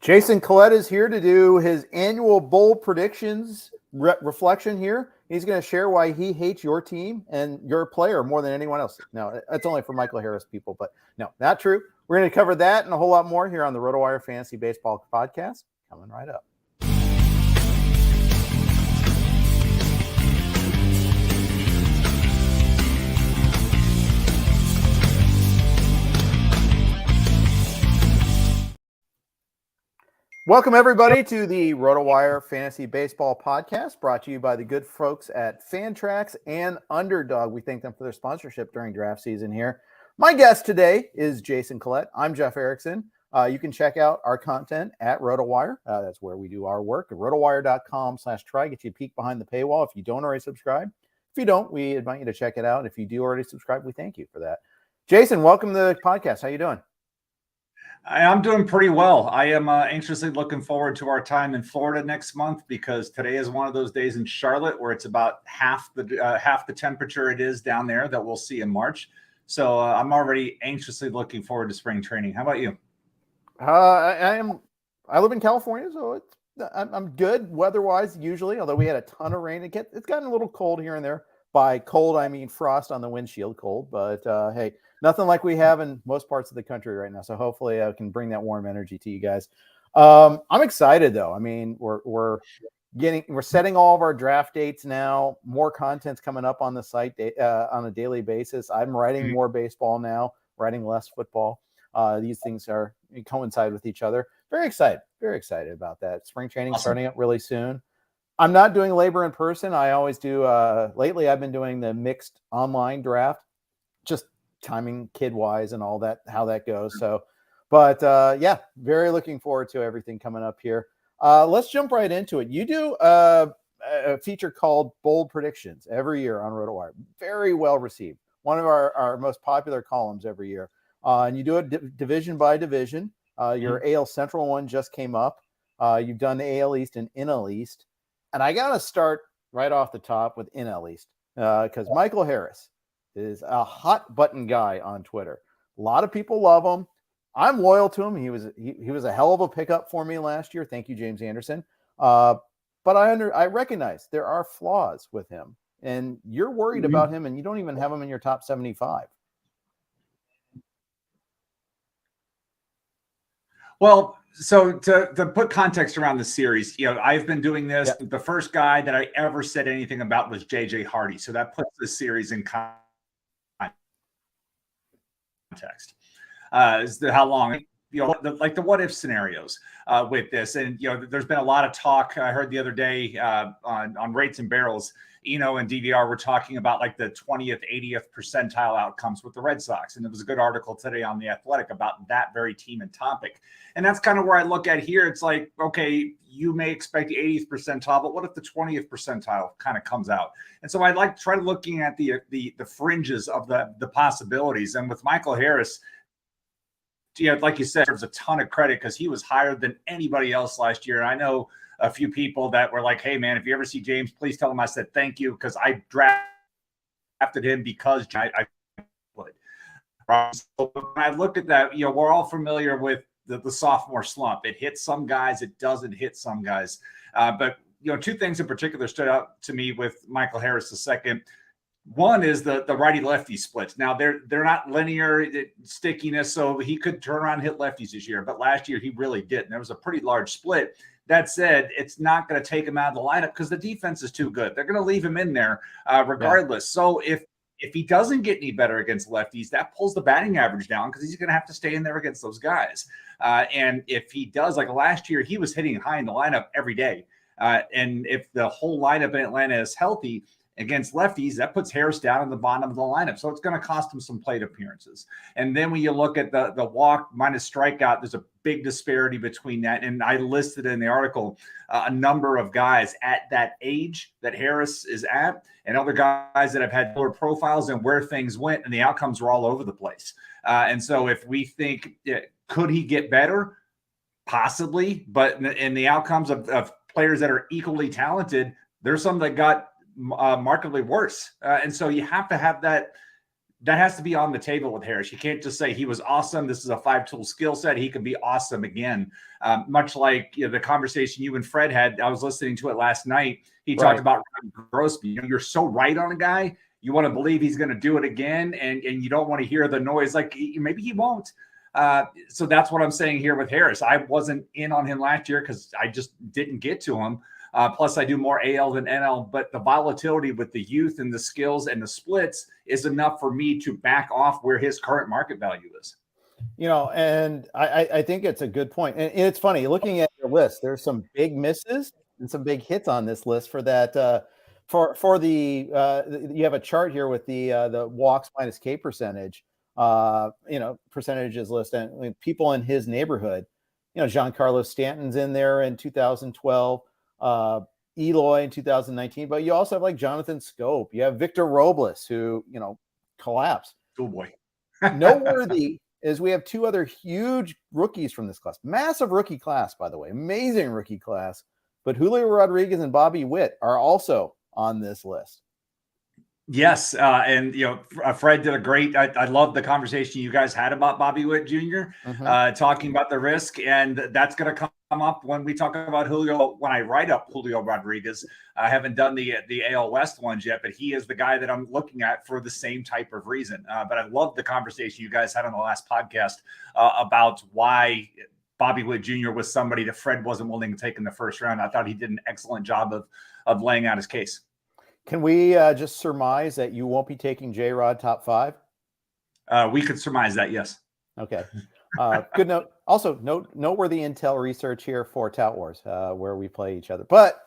Jason Collette is here to do his annual bold predictions reflection here. He's going to share why he hates your team and your player more than anyone else. No, that's only for Michael Harris people, but no, not true. We're going to cover that and a whole lot more here on the RotoWire Fantasy Baseball Podcast. Coming right up. Welcome, everybody, to the RotoWire Fantasy Baseball Podcast, brought to you by the good folks at Fantrax and Underdog. We thank them for their sponsorship during draft season here. My guest today is Jason Collette. I'm Jeff Erickson. You can check out our content at RotoWire. That's where we do our work. RotoWire.com/try. Get you a peek behind the paywall if you don't already subscribe. If you don't, we invite you to check it out. If you do already subscribe, we thank you for that. Jason, welcome to the podcast. How you doing? I'm doing pretty well. I am anxiously looking forward to our time in Florida next month, because today is one of those days in Charlotte where it's about half the temperature it is down there that we'll see in March. So I'm already anxiously looking forward to spring training. How about you? I live in California, so I'm good weather-wise usually, although we had a ton of rain. It's gotten a little cold here and there. By cold, I mean frost on the windshield cold, but hey, nothing like we have in most parts of the country right now. So hopefully I can bring that warm energy to you guys. I'm excited though. I mean, we're setting all of our draft dates now. More content's coming up on the site on a daily basis. I'm writing more baseball now, writing less football. These things coincide with each other. Very excited about that. Spring training starting up really soon. I'm not doing labor in person. I always do. Lately, I've been doing the mixed online draft, just timing kid-wise and all that, how that goes. So, but yeah, very looking forward to everything coming up here. Let's jump right into it. You do a feature called Bold Predictions every year on RotoWire. Very well received. One of our most popular columns every year. And you do it division by division. Your AL Central one just came up. You've done the AL East and NL East. And I got to start right off the top with NL East because Michael Harris is a hot button guy on Twitter. A lot of people love him. I'm loyal to him. He was a hell of a pickup for me last year. Thank you, James Anderson. But I recognize there are flaws with him, and you're worried about him, and you don't even have him in your top 75. Well, so to put context around the series, I've been doing this. Yep. The first guy that I ever said anything about was J.J. Hardy. So that puts the series in context. How long, like the what if scenarios with this. And, there's been a lot of talk. I heard the other day on Rates and Barrels, and DVR were talking about like the 20th, 80th percentile outcomes with the Red Sox. And there was a good article today on The Athletic about that very team and topic. And that's kind of where I look at here. It's like, okay, you may expect the 80th percentile, but what if the 20th percentile kind of comes out? And so I like to try looking at the fringes of the possibilities. And with Michael Harris, like you said, there's a ton of credit because he was higher than anybody else last year. And I know a few people that were like, hey, man, if you ever see James, please tell him I said thank you because I drafted him because I would. So when I looked at that, we're all familiar with the sophomore slump. It hits some guys. It doesn't hit some guys. But, two things in particular stood out to me with Michael Harris the second. One is the righty-lefty splits. Now, they're not linear stickiness, so he could turn around and hit lefties this year. But last year, he really didn't. There was a pretty large split. That said, it's not going to take him out of the lineup because the defense is too good. They're going to leave him in there regardless. Yeah. So if he doesn't get any better against lefties, that pulls the batting average down because he's going to have to stay in there against those guys. And if he does, like last year, he was hitting high in the lineup every day. And if the whole lineup in Atlanta is healthy against lefties, that puts Harris down in the bottom of the lineup. So it's going to cost him some plate appearances. And then when you look at the walk minus strikeout, there's a big disparity between that. And I listed in the article a number of guys at that age that Harris is at and other guys that have had lower profiles and where things went and the outcomes were all over the place. And so if we think, could he get better? Possibly. But in the outcomes of players that are equally talented, there's some that got markedly worse. And so you have to have that that has to be on the table with Harris. You can't just say he was awesome. This is a 5-tool skill set. He could be awesome again. Much like the conversation you and Fred had. I was listening to it last night. He talked about Grossby. You're so right on a guy. You want to believe he's going to do it again, and you don't want to hear the noise. Like maybe he won't. So that's what I'm saying here with Harris. I wasn't in on him last year because I just didn't get to him. Plus, I do more AL than NL, but the volatility with the youth and the skills and the splits is enough for me to back off where his current market value is. And I think it's a good point. And it's funny, looking at your list, there's some big misses and some big hits on this list for that. You have a chart here with the walks minus K percentage, percentages list, and people in his neighborhood. Giancarlo Stanton's in there in 2012. Eloy in 2019, but you also have like Jonathan Scope. You have Victor Robles, who collapsed. Oh boy. Noteworthy is we have two other huge rookies from this class. Massive rookie class, by the way. Amazing rookie class. But Julio Rodriguez and Bobby Witt are also on this list. Yes, and Fred did a great. I love the conversation you guys had about Bobby Witt Jr. Talking about the risk, and that's going to come up when we talk about Julio. When I write up Julio Rodriguez, I haven't done the AL West ones yet, but he is the guy that I'm looking at for the same type of reason. But I love the conversation you guys had on the last podcast about why Bobby Witt Jr. was somebody that Fred wasn't willing to take in the first round. I thought he did an excellent job of laying out his case. Can we just surmise that you won't be taking J-Rod top 5? We could surmise that, yes. Okay. Good note. Also, noteworthy intel research here for Tout Wars, where we play each other. But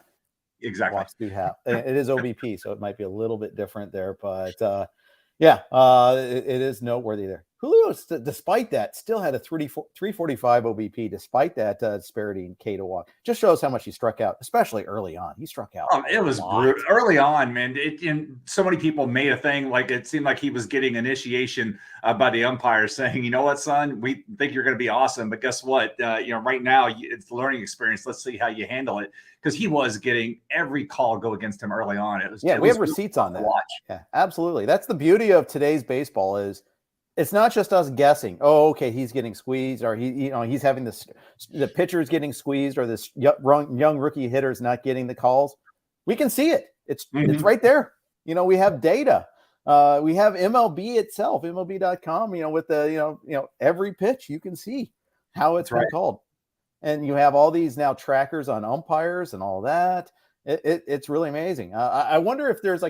exactly, it is OBP, so it might be a little bit different there. But it is noteworthy there. Julio, despite that, still had a 345 OBP, despite that disparity in K to walk. Just shows how much he struck out, especially early on. He struck out. It was brutal. Early on, man. And so many people made a thing like it seemed like he was getting initiation by the umpires saying, you know what, son, we think you're going to be awesome. But guess what? Right now, it's the learning experience. Let's see how you handle it. Because he was getting every call go against him early on. We have receipts on that. Watch. Yeah, absolutely. That's the beauty of today's baseball is it's not just us guessing. Oh, okay, he's getting squeezed, or he's having the pitcher's getting squeezed, or this young rookie hitter's not getting the calls. We can see it. It's right there. We have data. We have MLB itself, MLB.com. With the every pitch you can see how it's been called, and you have all these now trackers on umpires and all that. It's really amazing. I wonder if there's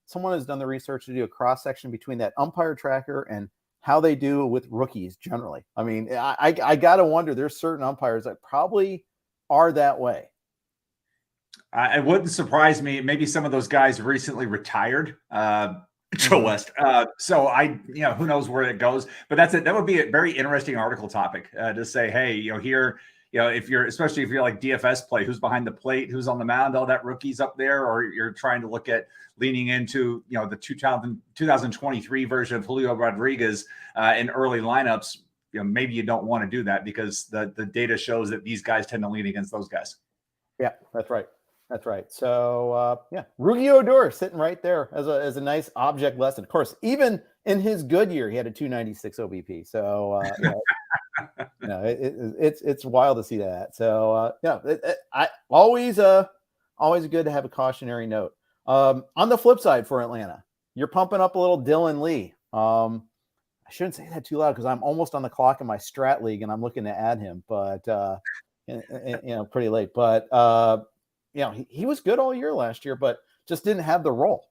someone has done the research to do a cross section between that umpire tracker and how they do with rookies generally. I mean, I got to wonder, there's certain umpires that probably are that way. It wouldn't surprise me. Maybe some of those guys recently retired, Joe West. So who knows where it goes, but that would be a very interesting article topic to say, hey, here, especially if you're like DFS play, who's behind the plate, who's on the mound, all that rookies up there, or you're trying to look at leaning into, the 2023 version of Julio Rodriguez in early lineups. Maybe you don't want to do that because the data shows that these guys tend to lean against those guys. Yeah, that's right. That's right. So, Rugi Odor sitting right there as a nice object lesson. Of course, even in his good year, he had a 296 OBP. So, it's wild to see that. So, always good to have a cautionary note. On the flip side for Atlanta, you're pumping up a little Dylan Lee. I shouldn't say that too loud because I'm almost on the clock in my strat league and I'm looking to add him, but pretty late. But he was good all year last year, but just didn't have the role.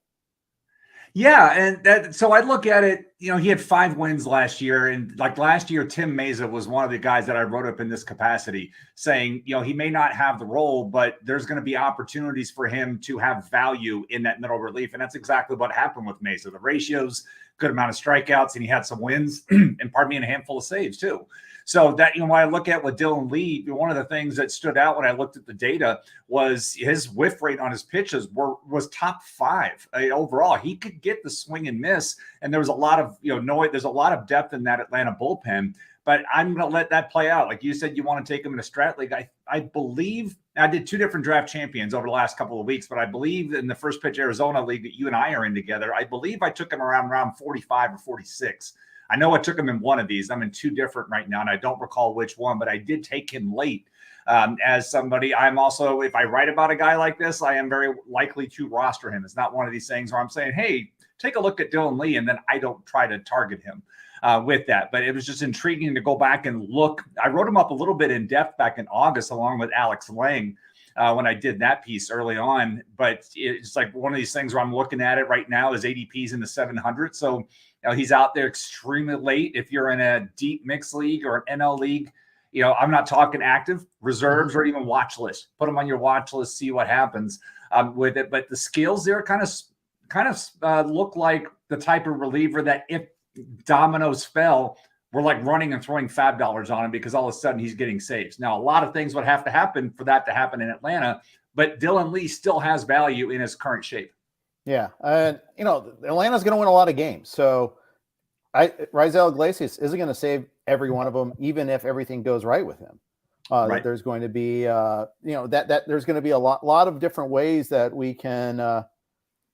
Yeah, and so I look at it, he had 5 wins last year, and like last year, Tim Mesa was one of the guys that I wrote up in this capacity saying, he may not have the role, but there's going to be opportunities for him to have value in that middle relief, and that's exactly what happened with Mesa. The ratios, good amount of strikeouts, and he had some wins, and and a handful of saves too. So that, when I look at what Dylan Lee, one of the things that stood out when I looked at the data was his whiff rate on his pitches was top 5 overall. He could get the swing and miss, and there was a lot of noise. There's a lot of depth in that Atlanta bullpen. but I'm going to let that play out. Like you said, you want to take him in a strat league. I believe I did 2 different draft champions over the last couple of weeks, but I believe in the First Pitch Arizona league that you and I are in together, I believe I took him around round 45 or 46. I know I took him in one of these. I'm in 2 different right now, and I don't recall which one, but I did take him late. As somebody, I'm also, if I write about a guy like this, I am very likely to roster him. It's not one of these things where I'm saying, hey, take a look at Dylan Lee, and then I don't try to target him with that. But it was just intriguing to go back and look. I wrote him up a little bit in depth back in August, along with Alex Lang, when I did that piece early on. But it's like one of these things where I'm looking at it right now. His ADP's in the 700. So he's out there extremely late. If you're in a deep mixed league or an NL league, I'm not talking active, reserves, or even watch list. Put him on your watch list, see what happens with it. But the skills there kind of look like the type of reliever that if dominoes fell, we're like running and throwing fab dollars on him because all of a sudden he's getting saves. Now, a lot of things would have to happen for that to happen in Atlanta, but Dylan Lee still has value in his current shape. Yeah. And, Atlanta's going to win a lot of games. So Raisel Iglesias isn't going to save every one of them, even if everything goes right with him. Right. There's going to be, that there's going to be a lot of different ways that we can,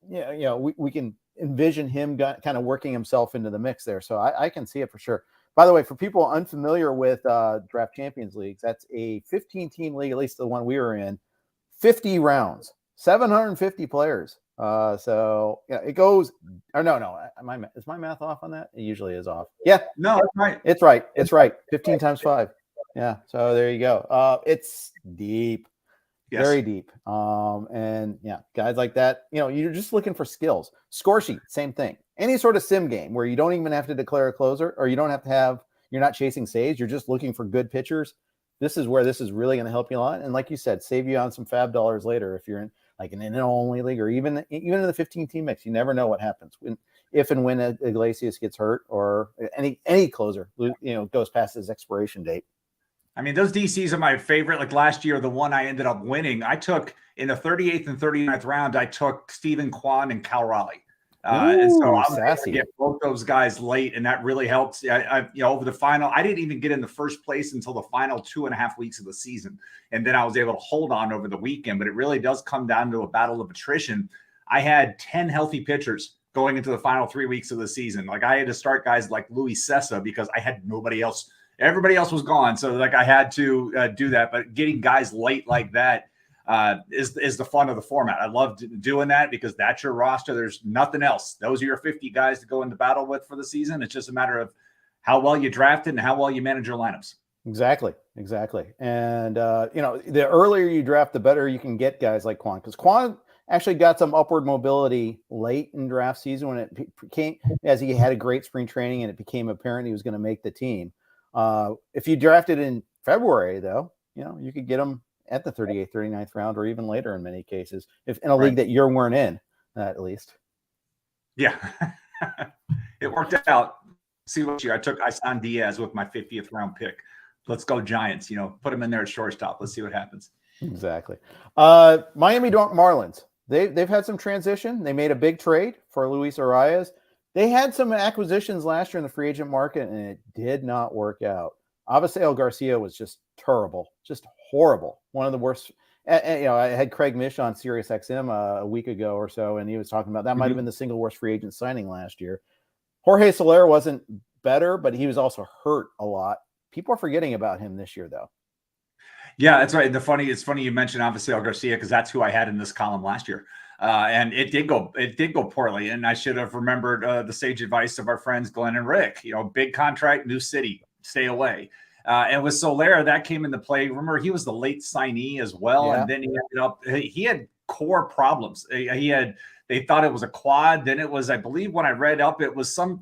we can envision him kind of working himself into the mix there. So I can see it for sure. By the way, for people unfamiliar with Draft Champions Leagues, that's a 15-team league, at least the one we were in, 50 rounds, 750 players. So it goes. Or no, is my math off on that? It usually is off. Yeah, no, it's right. It's right. 15 times 5. Yeah. So there you go. It's deep. Yes. Very deep. And yeah, guys like that, you're just looking for skills. Score sheet, same thing. Any sort of sim game where you don't even have to declare a closer, or you don't have to you're not chasing saves. You're just looking for good pitchers. This is where this is really going to help you a lot. And like you said, save you on some fab dollars later if you're in like an NL only league, or even in the 15-team mix. You never know what happens if and when Iglesias gets hurt, or any closer, goes past his expiration date. I mean, those DCs are my favorite. Like last year, the one I ended up winning, I took in the 38th and 39th round, I took Stephen Kwan and Cal Raleigh. And so I'm going to get both those guys late, and that really helps. Over the final, I didn't even get in the first place until the final 2.5 weeks of the season. And then I was able to hold on over the weekend, but it really does come down to a battle of attrition. I had 10 healthy pitchers going into the final 3 weeks of the season. Like I had to start guys like Luis Sessa because I had nobody else. Everybody else was gone. So like I had to do that, but getting guys late like that is the fun of the format. I love doing that because that's your roster. There's nothing else. Those are your 50 guys to go into battle with for the season. It's just a matter of how well you drafted and how well you manage your lineups. Exactly. And, the earlier you draft, the better you can get guys like Quan, because Quan actually got some upward mobility late in draft season when it became, as he had a great spring training and it became apparent he was going to make the team. If you drafted in February, though, you could get him at the 38th, 39th round, or even later in many cases, if in a league that you weren't in, at least. Yeah, it worked out. See what I signed Diaz with my 50th round pick. Let's go Giants, put him in there at shortstop. Let's see what happens. Exactly. Miami Marlins. They've had some transition. They made a big trade for Luis Arias. They had some acquisitions last year in the free agent market, and it did not work out. Avisail Garcia was just terrible, just horrible. One of the worst. I had Craig Mish on Sirius XM a week ago or so, and he was talking about that might have been the single worst free agent signing last year. Jorge Soler wasn't better, but he was also hurt a lot. People are forgetting about him this year, though. Yeah, that's right. It's funny you mentioned Avisail Garcia because that's who I had in this column last year. And it did go poorly. And I should have remembered the sage advice of our friends Glenn and Rick. Big contract, new city, stay away. And with Soler, that came into play. Remember, he was the late signee as well. Yeah. And then he had core problems. They thought it was a quad. Then it was, I believe when I read up, it was some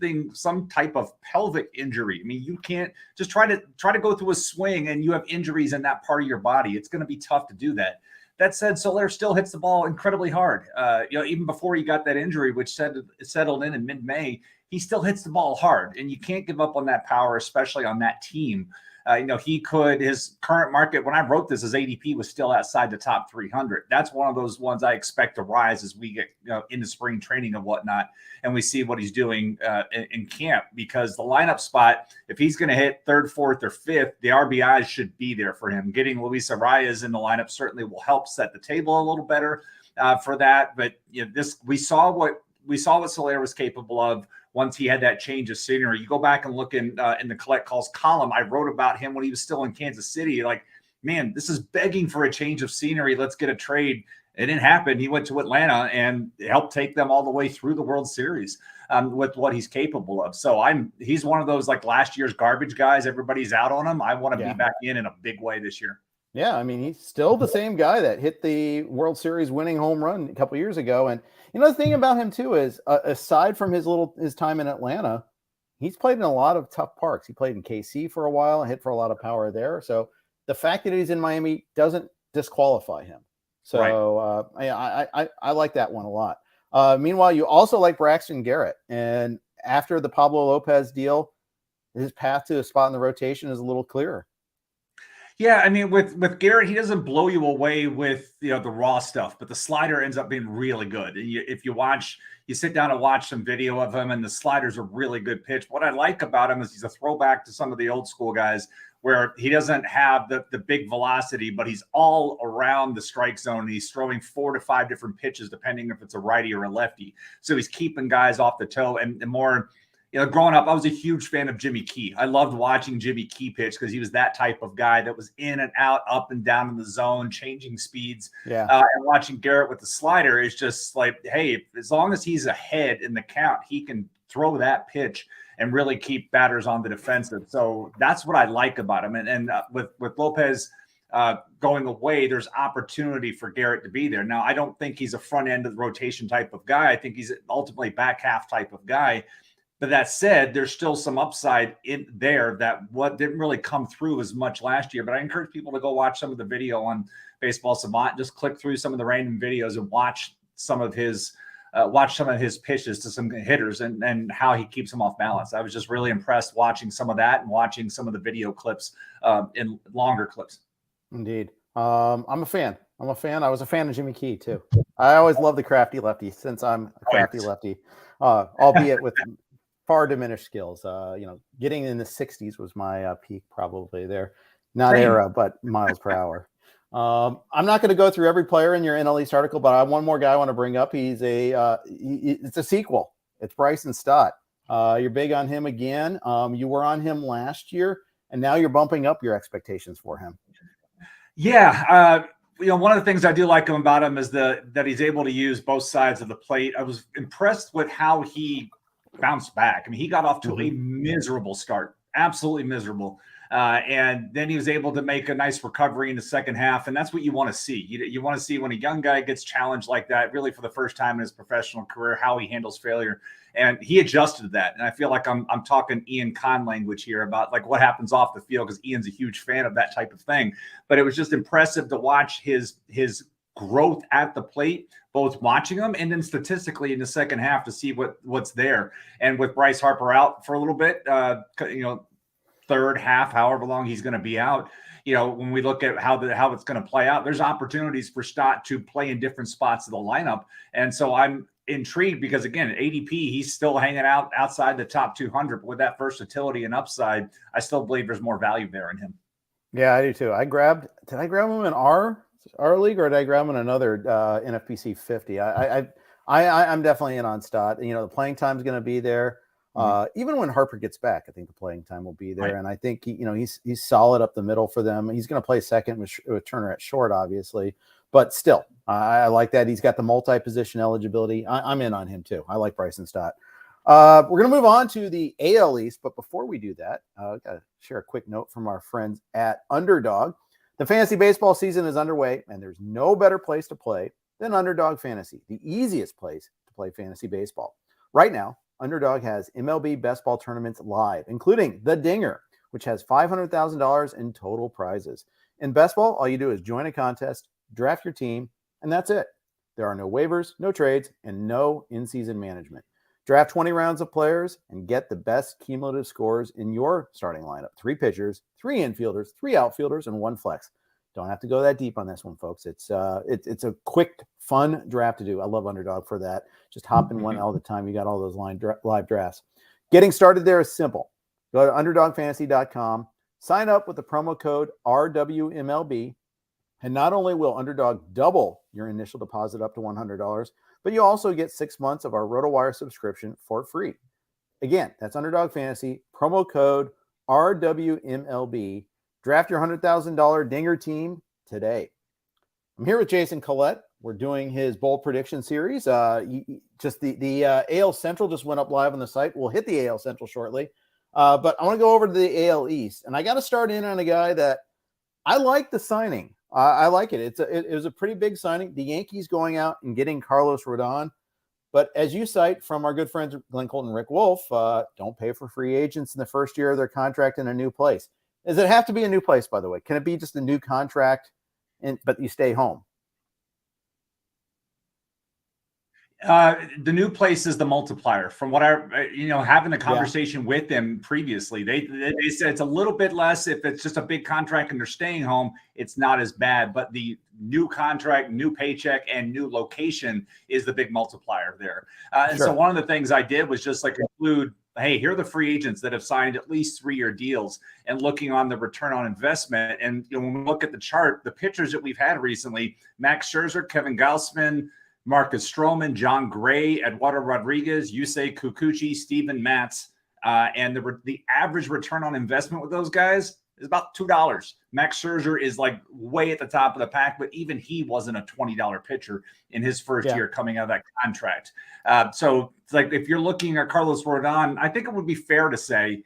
type of pelvic injury. I mean, you can't just try to go through a swing and you have injuries in that part of your body. It's going to be tough to do that. That said, Soler still hits the ball incredibly hard. Even before he got that injury, which settled in mid-May, he still hits the ball hard. And you can't give up on that power, especially on that team. He could, his current market, when I wrote this, his ADP was still outside the top 300. That's one of those ones I expect to rise as we get into spring training and whatnot, and we see what he's doing in camp, because the lineup spot, if he's going to hit third, fourth, or fifth, the RBIs should be there for him. Getting Luis Arias in the lineup certainly will help set the table a little better for that. But we saw what Soler was capable of once he had that change of scenery. You go back and look in the Collette Calls column, I wrote about him when he was still in Kansas City. Like, man, this is begging for a change of scenery. Let's get a trade. It didn't happen. He went to Atlanta and helped take them all the way through the World Series with what he's capable of. So he's one of those like last year's garbage guys. Everybody's out on him. I want to be back in a big way this year. Yeah, I mean, he's still the same guy that hit the World Series winning home run a couple years ago. And the thing about him too is, aside from his time in Atlanta, he's played in a lot of tough parks. He played in KC for a while, hit for a lot of power there. So the fact that he's in Miami doesn't disqualify him. So right. I like that one a lot. Meanwhile, you also like Braxton Garrett, and after the Pablo Lopez deal, his path to a spot in the rotation is a little clearer. Yeah, I mean, with Garrett, he doesn't blow you away with the raw stuff, but the slider ends up being really good. If you sit down and watch some video of him, and the slider's a really good pitch. What I like about him is he's a throwback to some of the old school guys, where he doesn't have the big velocity, but he's all around the strike zone. He's throwing 4 to 5 different pitches, depending if it's a righty or a lefty. So he's keeping guys off the toe and more. Growing up, I was a huge fan of Jimmy Key. I loved watching Jimmy Key pitch because he was that type of guy that was in and out, up and down in the zone, changing speeds. Yeah. And watching Garrett with the slider is just like, hey, as long as he's ahead in the count, he can throw that pitch and really keep batters on the defensive. So that's what I like about him. And with Lopez going away, there's opportunity for Garrett to be there. Now, I don't think he's a front end of the rotation type of guy. I think he's ultimately back half type of guy. But that said, there's still some upside in there that what didn't really come through as much last year. But I encourage people to go watch some of the video on Baseball Savant. Just click through some of the random videos and watch some of his pitches to some hitters and how he keeps them off balance. I was just really impressed watching some of that and watching some of the video clips in longer clips. Indeed. I'm a fan. I was a fan of Jimmy Key too. I always love the crafty lefty since I'm a crafty lefty, albeit with far diminished skills. Getting in the 60s was my peak probably there. Not era, but miles per hour. I'm not going to go through every player in your NL East article, but I have one more guy I want to bring up. It's a sequel. It's Bryson Stott. You're big on him again. You were on him last year, and now you're bumping up your expectations for him. Yeah. One of the things I do like about him is that he's able to use both sides of the plate. I was impressed with how he bounced back. I mean, he got off to a miserable start, absolutely miserable. And then he was able to make a nice recovery in the second half. And that's what you want to see. You want to see when a young guy gets challenged like that, really for the first time in his professional career, how he handles failure. And he adjusted to that. And I feel like I'm talking Ian Kahn language here about like what happens off the field, because Ian's a huge fan of that type of thing. But it was just impressive to watch his growth at the plate, both watching him and then statistically in the second half to see what's there. And with Bryce Harper out for a little bit, third half, however long he's going to be out, when we look at how it's going to play out, there's opportunities for Stott to play in different spots of the lineup. And so I'm intrigued because, again, at ADP, he's still hanging out outside the top 200. But with that versatility and upside, I still believe there's more value there in him. Yeah, I do too. Did I grab him in our league, or did I grab him in another NFBC 50? I'm definitely in on Stott. The playing time is going to be there. Even when Harper gets back, I think the playing time will be there. Right. And I think he's solid up the middle for them. He's going to play second with Turner at short, obviously, but still, I like that. He's got the multi-position eligibility. I'm in on him too. I like Bryson Stott. We're going to move on to the AL East, but before we do that, I've got to share a quick note from our friends at Underdog. The fantasy baseball season is underway, and there's no better place to play than Underdog Fantasy, the easiest place to play fantasy baseball. Right now, Underdog has MLB best ball tournaments live, including the Dinger, which has $500,000 in total prizes. In best ball, all you do is join a contest, draft your team, and that's it. There are no waivers, no trades, and no in-season management. Draft 20 rounds of players and get the best cumulative scores in your starting lineup. 3 pitchers, 3 infielders, 3 outfielders, and 1 flex. Don't have to go that deep on this one, folks. It's a quick, fun draft to do. I love Underdog for that. Just hop in one all the time. You got all those live drafts. Getting started there is simple. Go to underdogfantasy.com, sign up with the promo code RWMLB, and not only will Underdog double your initial deposit up to $100, but you also get 6 months of our RotoWire subscription for free. Again, that's Underdog Fantasy, promo code RWMLB. Draft your $100,000 Dinger team today. I'm here with Jason Collette. We're doing his bold prediction series. Just the AL Central just went up live on the site. We'll hit the AL Central shortly. But I want to go over to the AL East. And I got to start in on a guy that I like the signing. I like it. It was a pretty big signing. The Yankees going out and getting Carlos Rodon. But as you cite from our good friends Glenn Colton and Rick Wolf, don't pay for free agents in the first year of their contract in a new place. Does it have to be a new place, by the way? Can it be just a new contract, but you stay home? The new place is the multiplier. From what having a conversation with them previously, they said it's a little bit less if it's just a big contract and they're staying home. It's not as bad, but the new contract, new paycheck, and new location is the big multiplier there. And Sure. So one of the things I did was just like include, hey, here are the free agents that have signed at least 3-year deals, and looking on the return on investment. And when we look at the chart, the pitchers that we've had recently: Max Scherzer, Kevin Gausman, Marcus Stroman, John Gray, Eduardo Rodriguez, Yusei Kikuchi, Steven Matz, and the average return on investment with those guys is about $2. Max Scherzer is like way at the top of the pack, but even he wasn't a $20 pitcher in his first year coming out of that contract. So it's like if you're looking at Carlos Rodon, I think it would be fair to say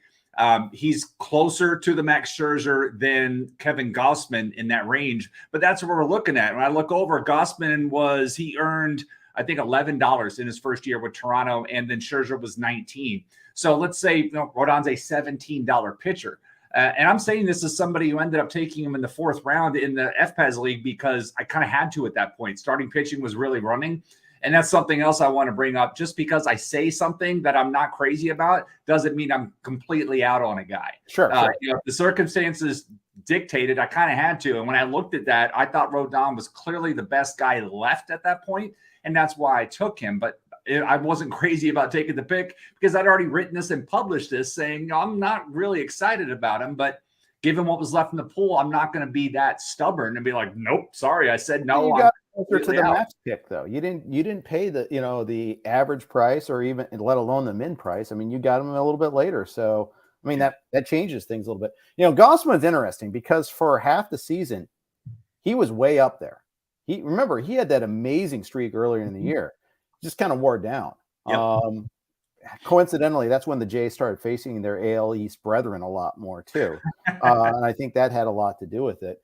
he's closer to the Max Scherzer than Kevin Gausman in that range, but that's what we're looking at. When I look over, Gausman he earned, I think, $11 in his first year with Toronto, and then Scherzer was $19. So let's say Rodon's a $17 pitcher. And I'm saying this as somebody who ended up taking him in the 4th round in the FPAS league because I kind of had to at that point. Starting pitching was really running. And that's something else I want to bring up. Just because I say something that I'm not crazy about doesn't mean I'm completely out on a guy. Sure. If the circumstances dictated, I kind of had to. And when I looked at that, I thought Rodon was clearly the best guy left at that point, and that's why I took him. But I wasn't crazy about taking the pick because I'd already written this and published this saying I'm not really excited about him. But given what was left in the pool, I'm not going to be that stubborn and be like, nope, sorry, I said no. You got closer to the max pick, though. You didn't pay the average price or even let alone the min price. I mean, you got him a little bit later, so I mean that changes things a little bit. Gausman's interesting because for half the season he was way up there. He had that amazing streak earlier in the year, just kind of wore down. Yep. Coincidentally, that's when the Jays started facing their AL East brethren a lot more too, and I think that had a lot to do with it.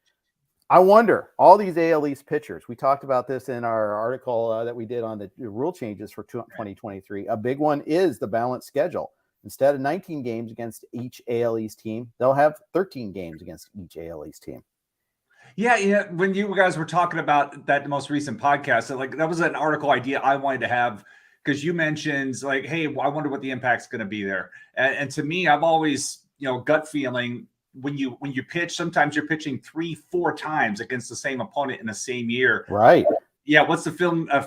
I wonder, all these AL East pitchers, we talked about this in our article that we did on the rule changes for 2023. A big one is the balanced schedule. Instead of 19 games against each AL East team, they'll have 13 games against each AL East team. Yeah. When you guys were talking about that most recent podcast, that was an article idea I wanted to have because you mentioned hey, I wonder what the impact's going to be there. And to me, I've always, gut feeling when you pitch, sometimes you're pitching 3-4 times against the same opponent in the same year. Right. Yeah. What's the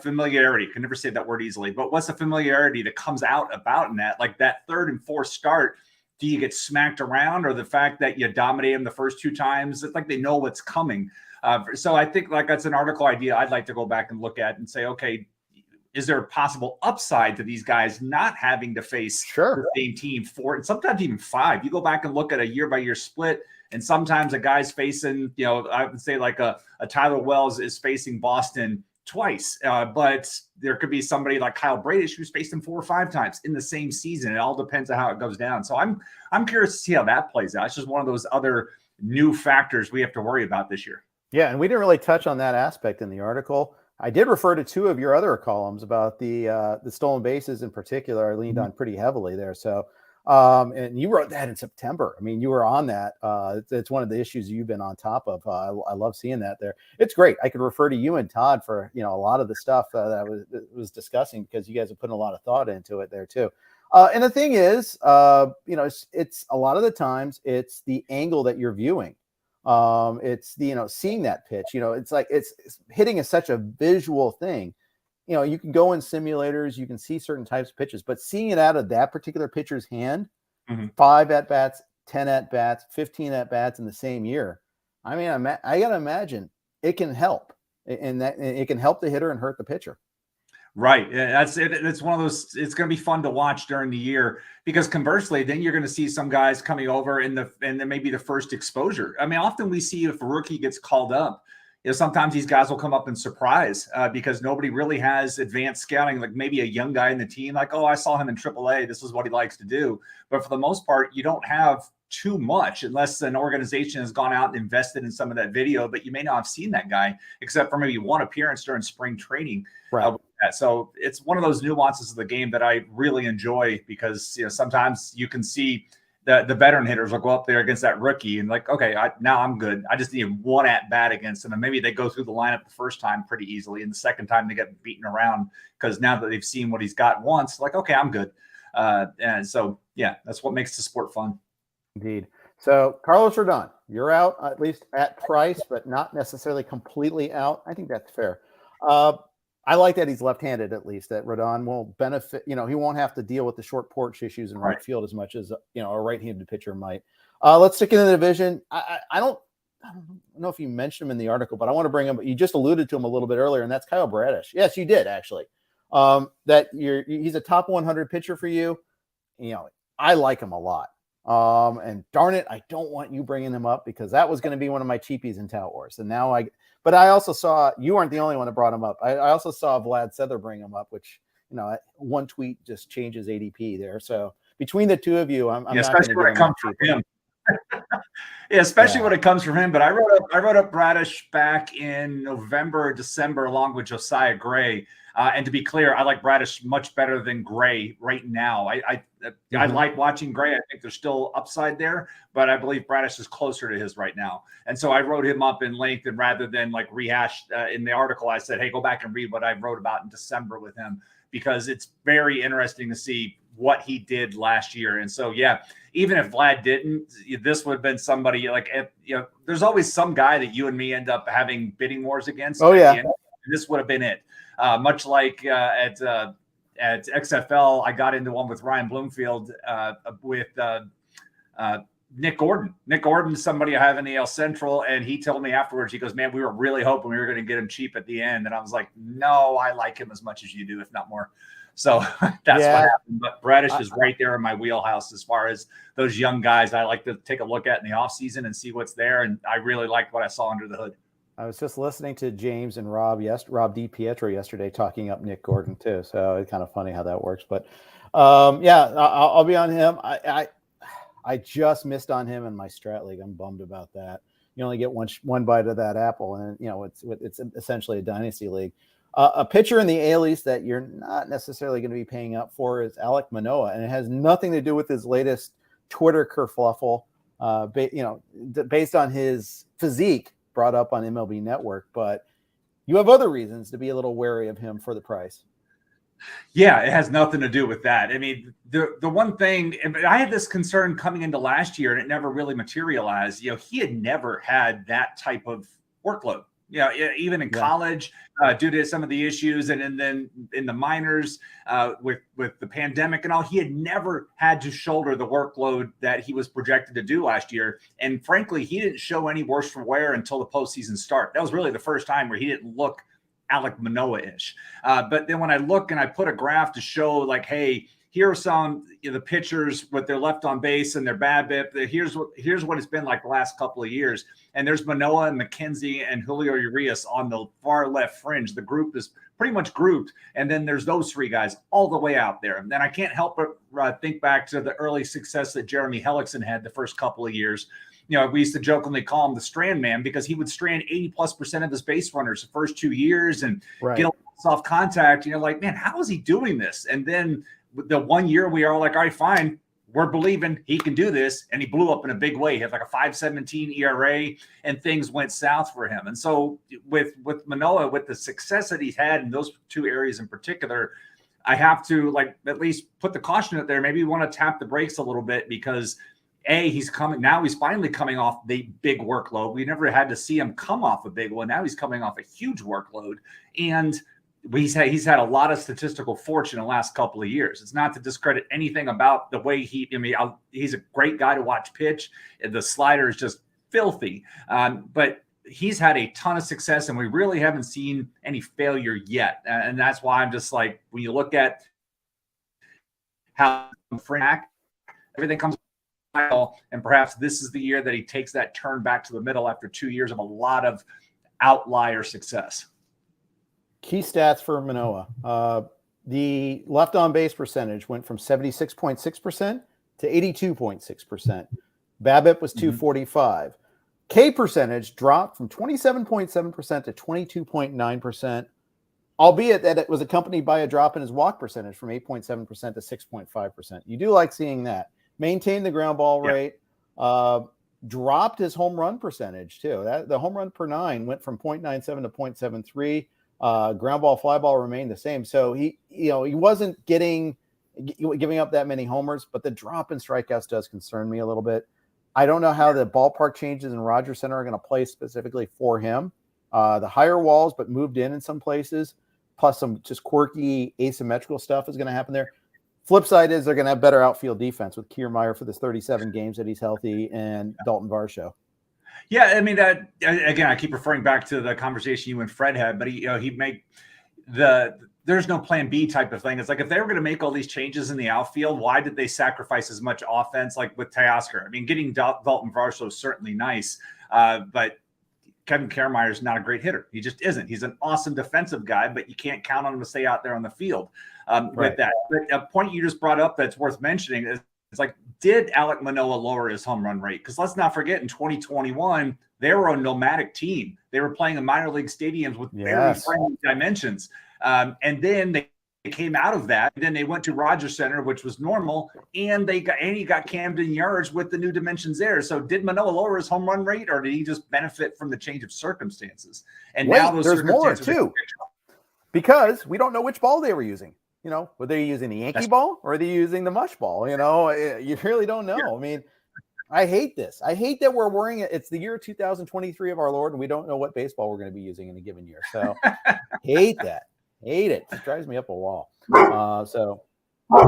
familiarity? I can never say that word easily, but what's the familiarity that comes out about in that? Like that 3rd and 4th start, do you get smacked around, or the fact that you dominate them the first 2 times? It's like they know what's coming. So I think that's an article idea I'd like to go back and look at and say, okay, is there a possible upside to these guys not having to face the same team 4 and sometimes even 5? You go back and look at a year-by-year split, and sometimes a guy's facing, I would say like a Tyler Wells is facing Boston twice, but there could be somebody like Kyle Bradish who's faced him 4 or 5 times in the same season. It all depends on how it goes down. So I'm curious to see how that plays out. It's just one of those other new factors we have to worry about this year. Yeah, and we didn't really touch on that aspect in the article. I did refer to 2 of your other columns about the stolen bases in particular. I leaned on pretty heavily there. So And you wrote that in September. I mean, you were on that. It's one of the issues you've been on top of. I love seeing that there. It's great. I could refer to you and Todd for, a lot of the stuff that I was discussing, because you guys have put a lot of thought into it there too. And the thing is, it's a lot of the times it's the angle that you're viewing. It's the, seeing that pitch, it's like, it's hitting is such a visual thing. You can go in simulators, you can see certain types of pitches, but seeing it out of that particular pitcher's hand, 5 at-bats, 10 at-bats, 15 at-bats in the same year. I mean, I got to imagine it can help, and that it can help the hitter and hurt the pitcher. Right. That's it. It's one of those, it's going to be fun to watch during the year, because conversely, then you're going to see some guys coming over and then maybe the first exposure. I mean, often we see if a rookie gets called up, sometimes these guys will come up and surprise because nobody really has advanced scouting, like maybe a young guy in the team, like, oh, I saw him in AAA. This is what he likes to do. But for the most part, you don't have too much unless an organization has gone out and invested in some of that video, but you may not have seen that guy except for maybe one appearance during spring training. Right. So it's one of those nuances of the game that I really enjoy, because sometimes you can see the veteran hitters will go up there against that rookie and like, okay, now I'm good. I just need one at bat against him. And maybe they go through the lineup the first time pretty easily. And the second time they get beaten around, because now that they've seen what he's got once, like, okay, I'm good. And so, yeah, that's what makes the sport fun. Indeed. So Carlos Rodon, you're out, at least at price, but not necessarily completely out. I think that's fair. I like that he's left-handed, at least, that Rodon will benefit. He won't have to deal with the short porch issues in right field as much as, a right-handed pitcher might. Let's stick in the division. I don't know if you mentioned him in the article, but I want to bring him. You just alluded to him a little bit earlier, and that's Kyle Bradish. Yes, you did, actually. He's a top 100 pitcher for you. I like him a lot. And darn it, I don't want you bringing him up, because that was going to be one of my cheapies in Tout Wars. And now but I also saw, you weren't the only one that brought him up. I also saw Vlad Sether bring him up, which, one tweet just changes ADP there. So between the two of you, I'm not especially when it comes from him. Especially when it comes from him. But I wrote up Bradish back in November or December along with Josiah Gray. And to be clear, I like Bradish much better than Gray right now. I like watching Gray. I think there's still upside there, but I believe Bradish is closer to his right now. And so I wrote him up in length, and rather than like rehash in the article, I said, hey, go back and read what I wrote about in December with him, because it's very interesting to see what he did last year. And so, yeah, even if Vlad didn't, this would have been somebody like, there's always some guy that you and me end up having bidding wars against. Oh, yeah. This would have been it. Much like at XFL, I got into one with Ryan Bloomfield with Nick Gordon. Nick Gordon's somebody I have in the AL Central, and he told me afterwards, he goes, man, we were really hoping we were going to get him cheap at the end. And I was like, no, I like him as much as you do, if not more. So that's what happened. But Bradish is right there in my wheelhouse as far as those young guys I like to take a look at in the offseason and see what's there. And I really liked what I saw under the hood. I was just listening to James and Rob DiPietro yesterday talking up Nick Gordon too. So it's kind of funny how that works. But I'll be on him. I just missed on him in my strat league. I'm bummed about that. You only get one bite of that apple, and it's essentially a dynasty league. A pitcher in the AL East that you're not necessarily going to be paying up for is Alek Manoah, and it has nothing to do with his latest Twitter kerfluffle, based on his physique brought up on MLB Network. But you have other reasons to be a little wary of him for the price. Yeah, it has nothing to do with that. I mean, the one thing, I had this concern coming into last year, and it never really materialized. He had never had that type of workload. Even in college, due to some of the issues, and then in the minors with the pandemic and all, he had never had to shoulder the workload that he was projected to do last year. And frankly, he didn't show any worse for wear until the postseason start. That was really the first time where he didn't look Alek Manoah-ish. But then when I look and I put a graph to show, like, hey, here are some the pitchers with their left on base and their BABIP. Here's what it's been like the last couple of years. And there's Manoah and McKenzie and Julio Urias on the far left fringe. The group is pretty much grouped. And then there's those three guys all the way out there. And then I can't help but think back to the early success that Jeremy Hellickson had the first couple of years. We used to jokingly call him the strand man, because he would strand 80+% of his base runners the first 2 years and get a soft contact. Like, man, how is he doing this? And then the 1 year we are like, all right, fine, we're believing he can do this, and he blew up in a big way. He had like a 5.17 ERA, and things went south for him. And so with Manoah, with the success that he's had in those two areas in particular, I have to like at least put the caution out there. Maybe you want to tap the brakes a little bit because he's finally coming off the big workload. We never had to see him come off a big one. Now he's coming off a huge workload, and he's had a lot of statistical fortune in the last couple of years. It's not to discredit anything about the way he's a great guy to watch pitch. The slider is just filthy, but he's had a ton of success, and we really haven't seen any failure yet. And that's why I'm just like, when you look at how everything comes, and perhaps this is the year that he takes that turn back to the middle after 2 years of a lot of outlier success. Key stats for Manoah. The left on base percentage went from 76.6% to 82.6%. BABIP was 245. K percentage dropped from 27.7% to 22.9%, albeit that it was accompanied by a drop in his walk percentage from 8.7% to 6.5%. You do like seeing that. Maintained the ground ball rate, dropped his home run percentage too. The home run per 9 went from 0.97 to 0.73. Ground ball, fly ball remained the same. So he wasn't giving up that many homers, but the drop in strikeouts does concern me a little bit. I don't know how the ballpark changes in Rogers Center are going to play specifically for him. The higher walls, but moved in some places, plus some just quirky asymmetrical stuff is going to happen there. Flip side is they're going to have better outfield defense with Kiermaier for this 37 games that he's healthy and Dalton Varsho. Yeah, I mean, that again, I keep referring back to the conversation you and Fred had, but he'd make there's no plan B type of thing. It's like if they were going to make all these changes in the outfield, why did they sacrifice as much offense like with Teoscar? I mean, getting Dalton Varsho is certainly nice, but Kevin Kiermaier is not a great hitter. He just isn't. He's an awesome defensive guy, but you can't count on him to stay out there on the field with that. But a point you just brought up that's worth mentioning is it's like, did Alek Manoah lower his home run rate? Because let's not forget, in 2021, they were a nomadic team. They were playing in minor league stadiums with very friendly dimensions. And then they came out of that. Then they went to Rogers Center, which was normal, and he got Camden Yards with the new dimensions there. So did Manoah lower his home run rate, or did he just benefit from the change of circumstances? And now there's more too, because we don't know which ball they were using. Were they using the Yankee ball or are they using the mush ball? You really don't know. Yeah. I mean, I hate this. I hate that we're worrying. It's the year 2023 of our Lord, and we don't know what baseball we're going to be using in a given year. So hate that. Hate it. It drives me up a wall. So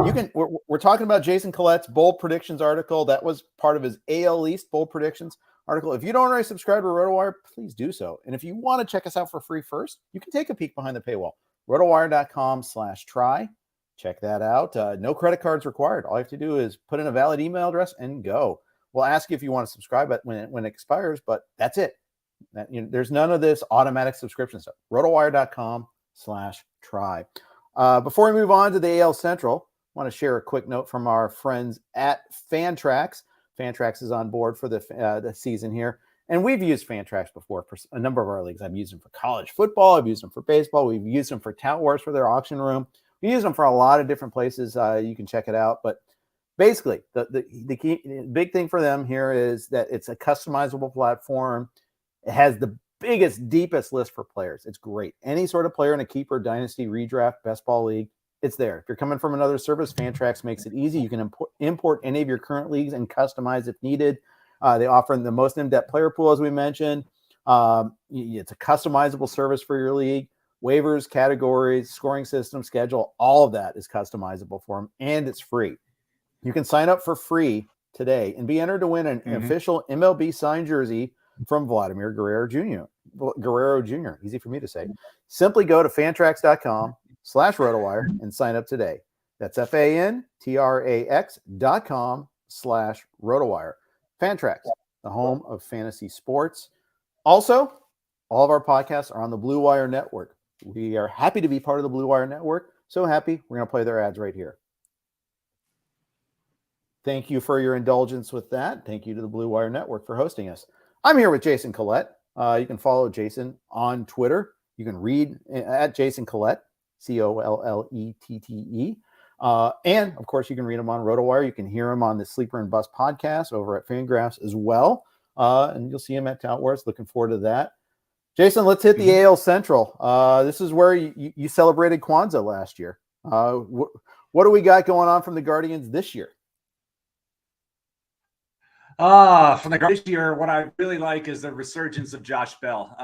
you can. We're talking about Jason Collette's bold predictions article. That was part of his AL East bold predictions article. If you don't already subscribe to RotoWire, please do so. And if you want to check us out for free first, you can take a peek behind the paywall. RotoWire.com/try. Check that out. No credit cards required. All you have to do is put in a valid email address and go. We'll ask you if you want to subscribe when it expires, but that's it. There's none of this automatic subscription stuff. RotoWire.com/try. Before we move on to the AL Central, I want to share a quick note from our friends at Fantrax. Fantrax is on board for the season here. And we've used Fantrax before for a number of our leagues. I've used them for college football. I've used them for baseball. We've used them for Tout Wars for their auction room. We use them for a lot of different places. You can check it out. But basically, the key big thing for them here is that it's a customizable platform. It has the biggest, deepest list for players. It's great. Any sort of player in a keeper, dynasty, redraft, best ball league, it's there. If you're coming from another service, Fantrax makes it easy. You can import any of your current leagues and customize if needed. They offer the most in-depth player pool, as we mentioned. It's a customizable service for your league. Waivers, categories, scoring system, schedule, all of that is customizable for them, and it's free. You can sign up for free today and be entered to win an official MLB signed jersey from Vladimir Guerrero Jr. Easy for me to say. Simply go to fantrax.com/RotoWire and sign up today. That's fantrax.com/RotoWire. Fantrax, the home of fantasy sports. Also, all of our podcasts are on the Blue Wire Network. We are happy to be part of the Blue Wire Network. So happy, we're going to play their ads right here. Thank you for your indulgence with that. Thank you to the Blue Wire Network for hosting us. I'm here with Jason Collette. You can follow Jason on Twitter. You can read at Jason Collette, Collette. And of course, you can read him on RotoWire. You can hear him on the Sleeper and Bust podcast over at Fangraphs as well. And you'll see him at Tout Wars. Looking forward to that. Jason, let's hit the AL Central. This is where you celebrated Kwanzaa last year. What do we got going on from the Guardians this year? From the Guardians this year, what I really like is the resurgence of Josh Bell.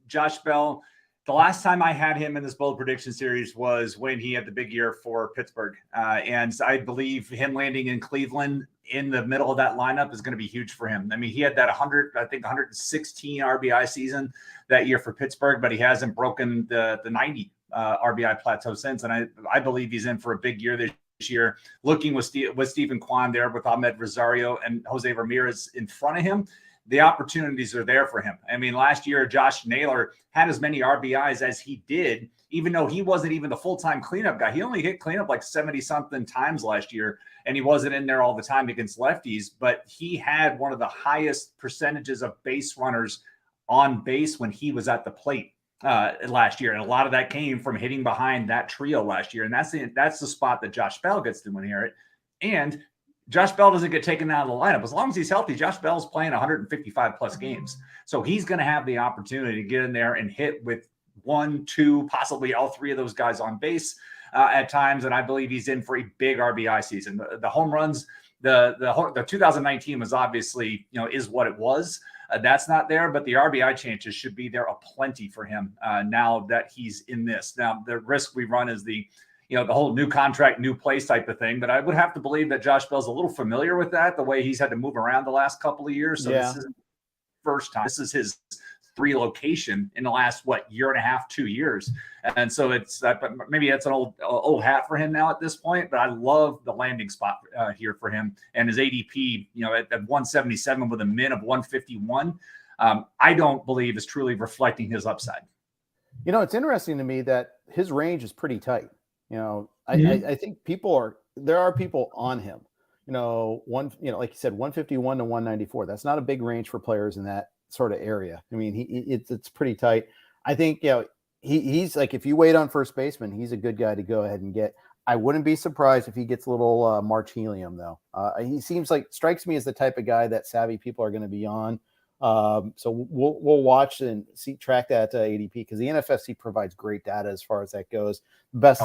Josh Bell, the last time I had him in this bold prediction series was when he had the big year for Pittsburgh. And I believe him landing in Cleveland in the middle of that lineup is going to be huge for him. I mean, he had that 116 RBI season that year for Pittsburgh, but he hasn't broken the 90 RBI plateau since. And I believe he's in for a big year this year, looking with Stephen Kwan there, with Ahmed Rosario and Jose Ramirez in front of him. The opportunities are there for him. I mean, last year, Josh Naylor had as many RBIs as he did, even though he wasn't even the full-time cleanup guy. He only hit cleanup like 70-something times last year, and he wasn't in there all the time against lefties, but he had one of the highest percentages of base runners on base when he was at the plate last year. And a lot of that came from hitting behind that trio last year. And that's the spot that Josh Bell gets to inherit. And Josh Bell doesn't get taken out of the lineup. As long as he's healthy, Josh Bell's playing 155 plus games. So he's going to have the opportunity to get in there and hit with 1, 2, possibly all 3 of those guys on base at times. And I believe he's in for a big RBI season. The home runs, the 2019 was obviously, is what it was. That's not there, but the RBI chances should be there aplenty for him now that he's in this. Now, the risk we run is the whole new contract, new place type of thing. But I would have to believe that Josh Bell's a little familiar with that, the way he's had to move around the last couple of years. So This isn't the first time. This is his relocation in the last, year and a half, 2 years. And so it's maybe that's an old hat for him now at this point, but I love the landing spot here for him and his ADP, at 177 with a min of 151. I don't believe is truly reflecting his upside. It's interesting to me that his range is pretty tight. I think there are people on him, like you said, 151 to 194. That's not a big range for players in that sort of area. I mean, it's pretty tight. I think, he's like, if you wait on first baseman, he's a good guy to go ahead and get. I wouldn't be surprised if he gets a little March helium though. He strikes me as the type of guy that savvy people are going to be on. So we'll watch and track that ADP, because the NFBC provides great data as far as that goes. Best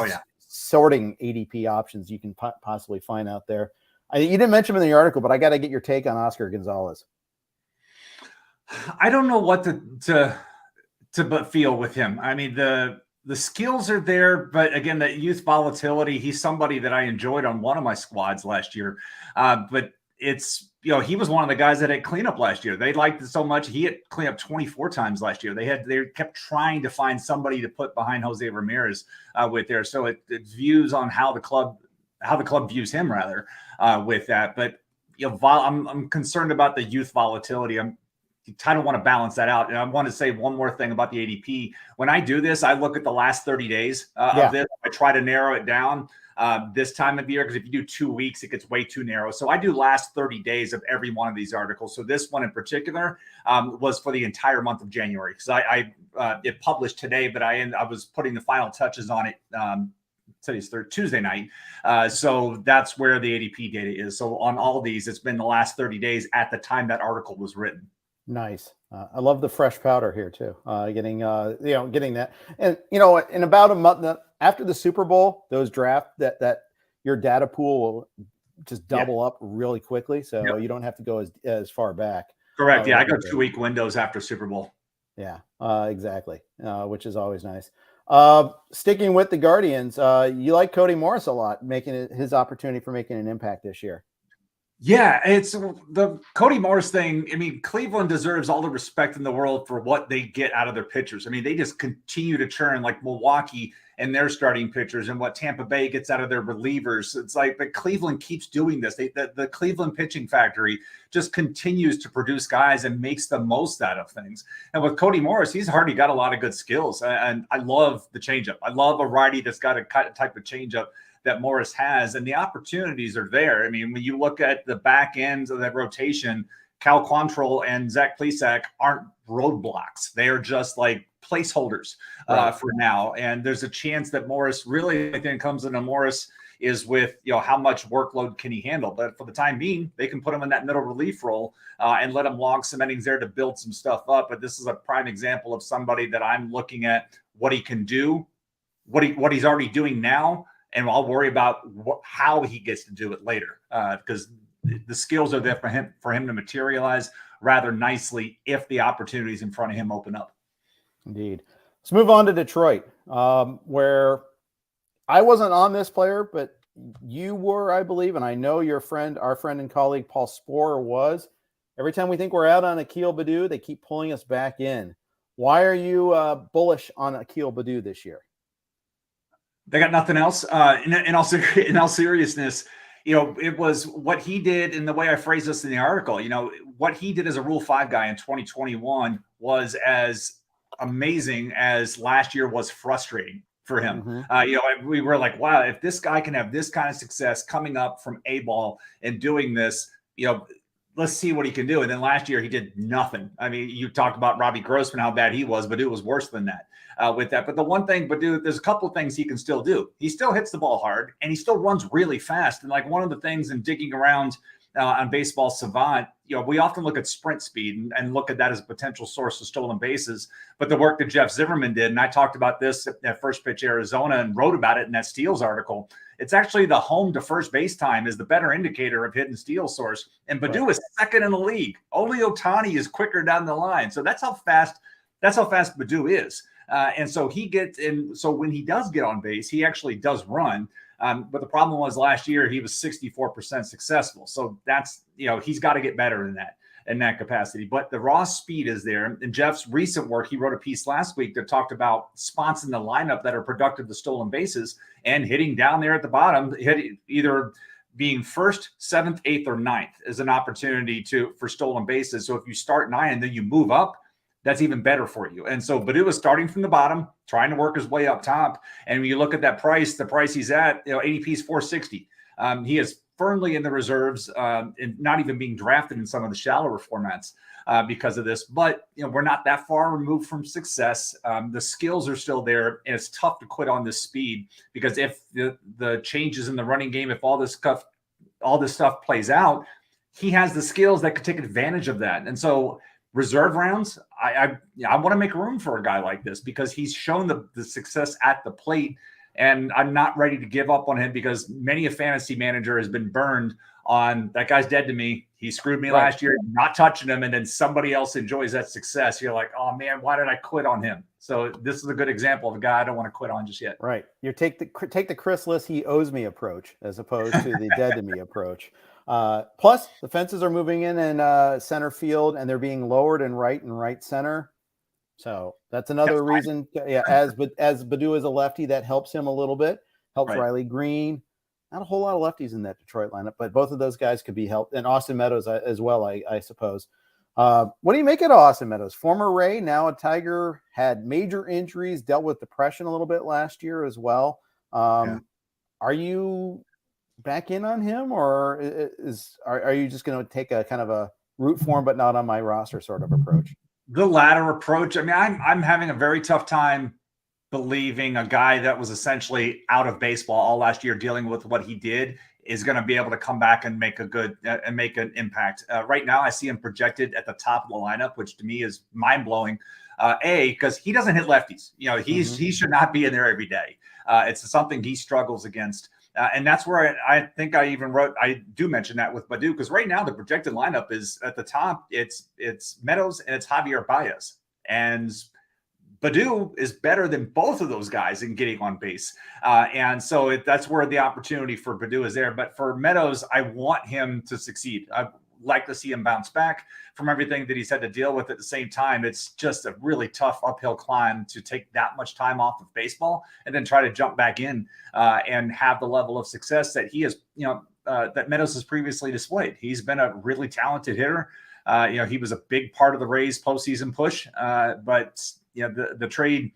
sorting ADP options you can possibly find out there. You didn't mention him in the article, but I got to get your take on Oscar Gonzalez. I don't know what to feel with him. I mean, the skills are there, but again, the youth volatility, he's somebody that I enjoyed on one of my squads last year. But it's, he was one of the guys that had cleanup last year. They liked it so much. He had cleanup 24 times last year. They kept trying to find somebody to put behind Jose Ramirez with there. So it's views on how the club views him rather with that. But I'm concerned about the youth volatility. I kind of want to balance that out. And I want to say one more thing about the ADP. When I do this, I look at the last 30 days of this. I try to narrow it down this time of year, because if you do 2 weeks, it gets way too narrow. So I do last 30 days of every one of these articles. So this one in particular was for the entire month of January, because it published today, but I was putting the final touches on it today's Tuesday night. So that's where the ADP data is. So on all of these, it's been the last 30 days at the time that article was written. Nice. I love the fresh powder here too. Getting that, and in about a month after the Super Bowl, those draft that your data pool will just double up really quickly. So you don't have to go as far back. Correct. I go 2 week windows after Super Bowl. Yeah, exactly. Which is always nice. Sticking with the Guardians, you like Cody Morris a lot, making it his opportunity for making an impact this year. Yeah, it's the Cody Morris thing. I mean, Cleveland deserves all the respect in the world for what they get out of their pitchers. I mean, they just continue to churn, like Milwaukee and their starting pitchers, and what Tampa Bay gets out of their relievers. It's like, but Cleveland keeps doing this. The Cleveland pitching factory just continues to produce guys and makes the most out of things. And with Cody Morris, he's already got a lot of good skills. And I love the changeup. I love a righty that's got a type of changeup that Morris has, and the opportunities are there. I mean, when you look at the back ends of that rotation, Cal Quantrill and Zach Plesac aren't roadblocks. They are just like placeholders for now. And there's a chance that Morris really, I think, comes into Morris. is with, how much workload can he handle. But for the time being, they can put him in that middle relief role and let him log some innings there to build some stuff up. But this is a prime example of somebody that I'm looking at what he can do, what he's already doing now, and I'll worry about how he gets to do it later, because the skills are there for him to materialize rather nicely if the opportunities in front of him open up. Indeed. Let's move on to Detroit, where I wasn't on this player, but you were, I believe, and I know our friend and colleague Paul Sporer was. Every time we think we're out on Akil Baddoo, they keep pulling us back in. Why are you bullish on Akil Baddoo this year? They got nothing else. In all seriousness, it was what he did, and the way I phrased this in the article, what he did as a Rule 5 guy in 2021 was as amazing as last year was frustrating for him. We were like, wow, if this guy can have this kind of success coming up from A-ball and doing this, let's see what he can do. And then last year he did nothing. I mean, you talked about Robbie Grossman, how bad he was, but it was worse than that with that. But the one thing, there's a couple of things he can still do. He still hits the ball hard and he still runs really fast. And like one of the things in digging around on Baseball Savant, we often look at sprint speed and look at that as a potential source of stolen bases. But the work that Jeff Zimmerman did, and I talked about this at First Pitch Arizona and wrote about it in that steals article, it's actually the home to first base time is the better indicator of hit and steal source. And Baddoo is second in the league. Only Ohtani is quicker down the line. So that's how fast Baddoo is. And so so when he does get on base, he actually does run. But the problem was last year he was 64% successful. So that's, he's got to get better than that in that capacity. But the raw speed is there. In Jeff's recent work, he wrote a piece last week that talked about spots in the lineup that are productive to stolen bases and hitting down there at the bottom, either being first, seventh, eighth, or ninth is an opportunity for stolen bases. So if you start 9 and then you move up, that's even better for you. And so Baddoo is starting from the bottom, trying to work his way up top. And when you look at that price, the price he's at, ADP is 460. He is firmly in the reserves and not even being drafted in some of the shallower formats because of this. But, we're not that far removed from success. The skills are still there, and it's tough to quit on this speed because if the changes in the running game, if all this stuff plays out, he has the skills that could take advantage of that. And so reserve rounds, I want to make room for a guy like this because he's shown the success at the plate. And I'm not ready to give up on him because many a fantasy manager has been burned on that guy's dead to me. He screwed me last year, not touching him. And then somebody else enjoys that success. You're like, oh man, why did I quit on him? So this is a good example of a guy I don't want to quit on just yet. Right. You take the Chris Liss, he owes me approach as opposed to the dead to me approach. Plus the fences are moving in center field and they're being lowered in right center. So that's another reason. As Baddoo is a lefty, that helps him a little bit. Helps Riley Green. Not a whole lot of lefties in that Detroit lineup, but both of those guys could be helped. And Austin Meadows as well, I suppose. What do you make of Austin Meadows? Former Ray, now a Tiger, had major injuries, dealt with depression a little bit last year as well. Are you back in on him, or are you just going to take a kind of a root for him, but not on my roster sort of approach? The latter approach. I mean, I'm having a very tough time believing a guy that was essentially out of baseball all last year, dealing with what he did, is going to be able to come back and make an impact. Right now, I see him projected at the top of the lineup, which to me is mind blowing. Because he doesn't hit lefties. He should not be in there every day. It's something he struggles against. And that's where I think I even wrote, I do mention that with Baddoo, because right now the projected lineup is at the top. It's Meadows and it's Javier Baez. And Baddoo is better than both of those guys in getting on base. And so that's where the opportunity for Baddoo is there. But for Meadows, I want him to succeed. I'd like to see him bounce back from everything that he's had to deal with. At the same time, it's just a really tough uphill climb to take that much time off of baseball and then try to jump back in and have the level of success that he has, that Meadows has previously displayed. He's been a really talented hitter. He was a big part of the Rays postseason push, but the trade,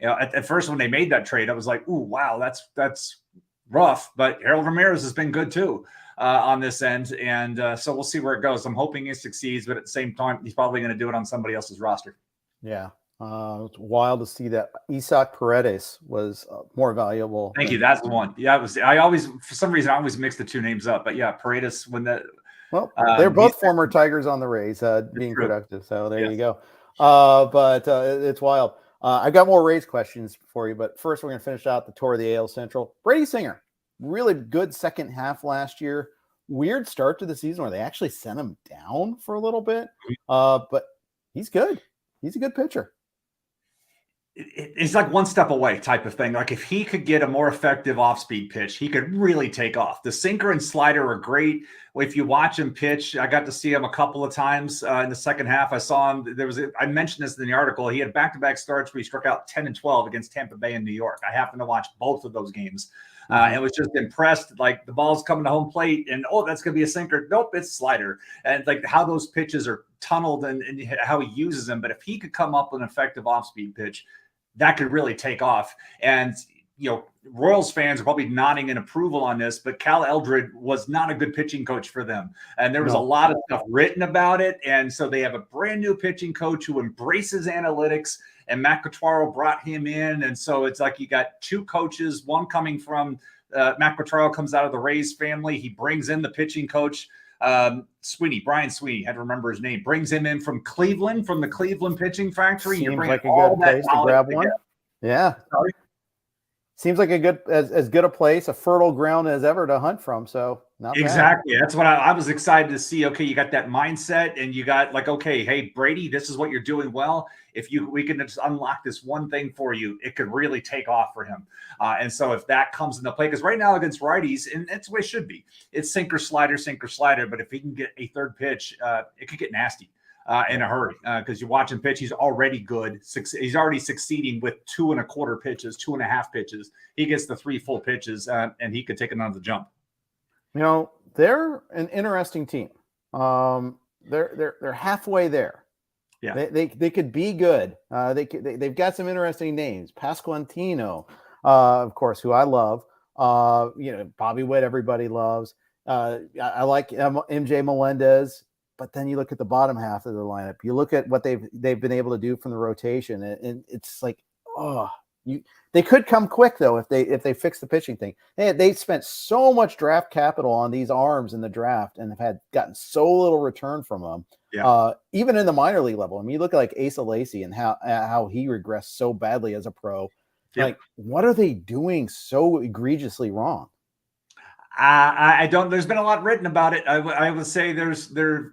at first when they made that trade, I was like, ooh, wow, that's rough. But Harold Ramirez has been good too on this end, and so we'll see where it goes. I'm hoping he succeeds, but at the same time, he's probably going to do it on somebody else's roster. Yeah. It's wild to see that Isaac Paredes was more valuable. Thank you. That's the one. Yeah, it was. I always, for some reason, I always mix the two names up. But yeah, Paredes, when that. Well, they're both former Tigers on the Rays, being true. productive. So there you go. But it's wild. I've got more Rays questions for you, but first we're going to finish out the tour of the AL Central. Brady Singer, really good second half last year. Weird start to the season where they actually sent him down for a little bit, but he's good. He's a good pitcher. It's like one step away type of thing. Like if he could get a more effective off-speed pitch, he could really take off. The sinker and slider are great. If you watch him pitch, I got to see him a couple of times in the second half. I saw him. I mentioned this in the article. He had back-to-back starts where he struck out 10 and 12 against Tampa Bay and New York. I happened to watch both of those games. And was just impressed. Like the ball's coming to home plate, and that's going to be a sinker. Nope, it's slider. And like how those pitches are tunneled and how he uses them. But if he could come up with an effective off-speed pitch, that could really take off. And, Royals fans are probably nodding in approval on this, but Cal Eldred was not a good pitching coach for them. And there was a lot of stuff written about it. And so they have a brand new pitching coach who embraces analytics, and Matt Quatraro brought him in. And so it's like you got two coaches, one coming from Matt Quatraro comes out of the Rays family. He brings in the pitching coach, Brian Sweeney, had to remember his name, brings him in from Cleveland, from the Cleveland pitching factory. Seems like a good place to grab one. Yeah. Sorry. Seems like as good a place, a fertile ground as ever to hunt from. So not exactly. bad. That's what I was excited to see. Okay, you got that mindset, and you got like, okay, hey Brady, this is what you're doing well. If we can just unlock this one thing for you, it could really take off for him. And so if that comes into play, because right now against righties, and that's the way it should be, it's sinker, slider. But if he can get a third pitch, it could get nasty in a hurry. Because you watch him pitch, he's already good. He's already succeeding with 2.25 pitches, 2.5 pitches. He gets the 3 full pitches, and he could take another jump. They're an interesting team. They're halfway there. Yeah, they could be good. They've got some interesting names. Pasquantino, of course, who I love. Bobby Witt, everybody loves. I like MJ Melendez. But then you look at the bottom half of the lineup. You look at what they've been able to do from the rotation, and it's like, they could come quick though if they fix the pitching thing. They spent so much draft capital on these arms in the draft and have gotten so little return from them. Yeah. Even in the minor league level. I mean, you look at like Asa Lacy and how he regressed so badly as a pro. Yep. Like, what are they doing so egregiously wrong? I don't. There's been a lot written about it. I would say there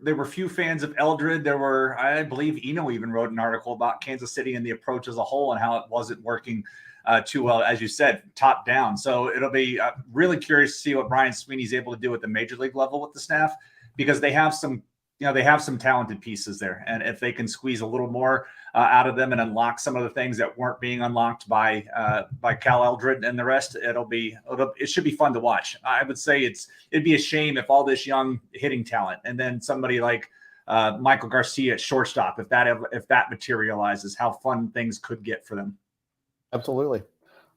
were few fans of Eldred. There were, I believe, Eno even wrote an article about Kansas City and the approach as a whole and how it wasn't working too well, as you said, top down. So it'll be really curious to see what Brian Sweeney's able to do at the major league level with the staff, because they have some talented pieces there, and if they can squeeze a little more out of them and unlock some of the things that weren't being unlocked by Cal Eldred and the rest, it should be fun to watch. I would say it'd be a shame if all this young hitting talent and then somebody like Michael Garcia at shortstop, if that materializes, how fun things could get for them. Absolutely.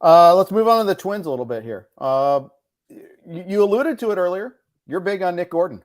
Let's move on to the Twins a little bit here. You alluded to it earlier. You're big on Nick Gordon.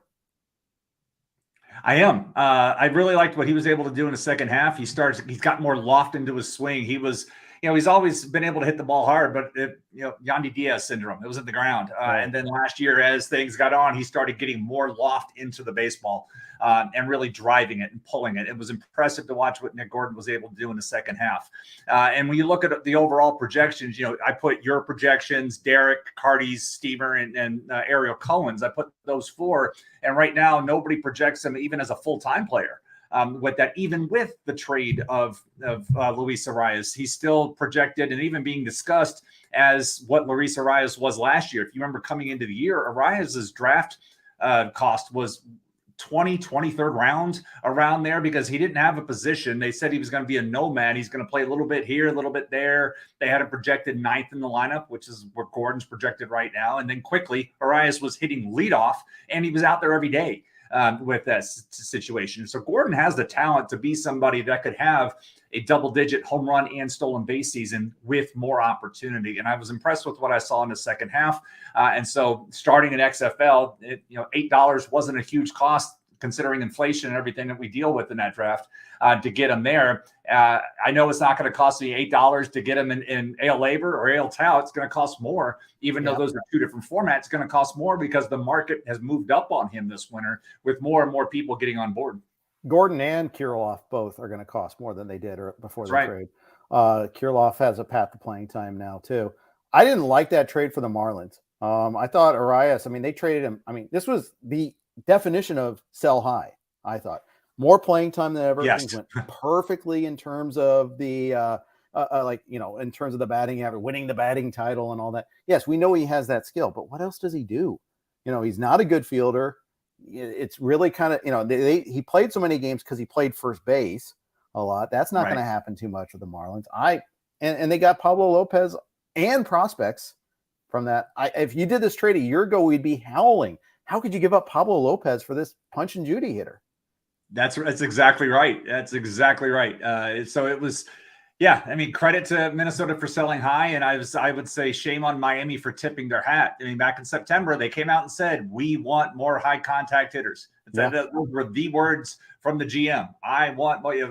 I am. I really liked what he was able to do in the second half. He's got more loft into his swing. He was, he's always been able to hit the ball hard, but Yandy Diaz syndrome, it was at the ground. And then last year, as things got on, he started getting more loft into the baseball and really driving it and pulling it. It was impressive to watch what Nick Gordon was able to do in the second half. And when you look at the overall projections, I put your projections, Derek, Carty's, Steamer, and Ariel Cohen's. I put those 4. And right now, nobody projects him even as a full-time player. With that, even with the trade of Luis Arias, he's still projected and even being discussed as what Luis Arias was last year. If you remember coming into the year, Arias's draft cost was 23rd round, around there, because he didn't have a position. They said he was going to be a nomad. He's going to play a little bit here, a little bit there. They had him projected 9th in the lineup, which is where Gordon's projected right now. And then quickly, Arias was hitting leadoff, and he was out there every day with that situation. So Gordon has the talent to be somebody that could have a double-digit home run and stolen base season with more opportunity. And I was impressed with what I saw in the second half. And so starting in XFL, $8 wasn't a huge cost considering inflation and everything that we deal with in that draft to get him there. I know it's not going to cost me $8 to get him in AL Labor or AL Tau. It's going to cost more, even though those are two different formats. It's going to cost more because the market has moved up on him this winter with more and more people getting on board. Gordon and Kirilloff both are going to cost more than they did before the trade. Kirilloff has a path to playing time now too. I didn't like that trade for the Marlins. I thought Arias, they traded him. This was the definition of sell high. I thought more playing time than ever. Yes. Things went perfectly in terms of the in terms of the batting average, winning the batting title and all that. Yes, we know he has that skill, but what else does he do? He's not a good fielder. It's really kind of, he played so many games because he played first base a lot. That's not going to happen too much with the Marlins. And they got Pablo Lopez and prospects from that. If you did this trade a year ago, we'd be howling. How could you give up Pablo Lopez for this punch and Judy hitter? That's exactly right. That's exactly right. So it was, credit to Minnesota for selling high. And I would say shame on Miami for tipping their hat. Back in September, they came out and said, we want more high contact hitters. Those were the words from the GM.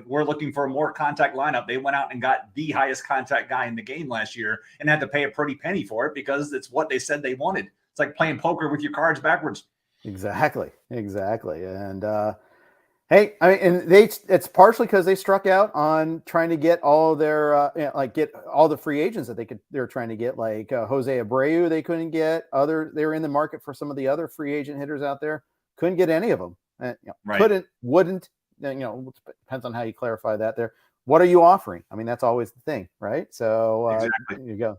We're looking for a more contact lineup. They went out and got the highest contact guy in the game last year and had to pay a pretty penny for it because it's what they said they wanted. It's like playing poker with your cards backwards. Exactly. And, it's partially because they struck out on trying to get all of their get all the free agents that they're trying to get, like Jose Abreu. They couldn't get they were in the market for some of the other free agent hitters out there. Couldn't get any of them. Wouldn't. Depends on how you clarify that there. What are you offering? that's always the thing, right? So exactly. There you go.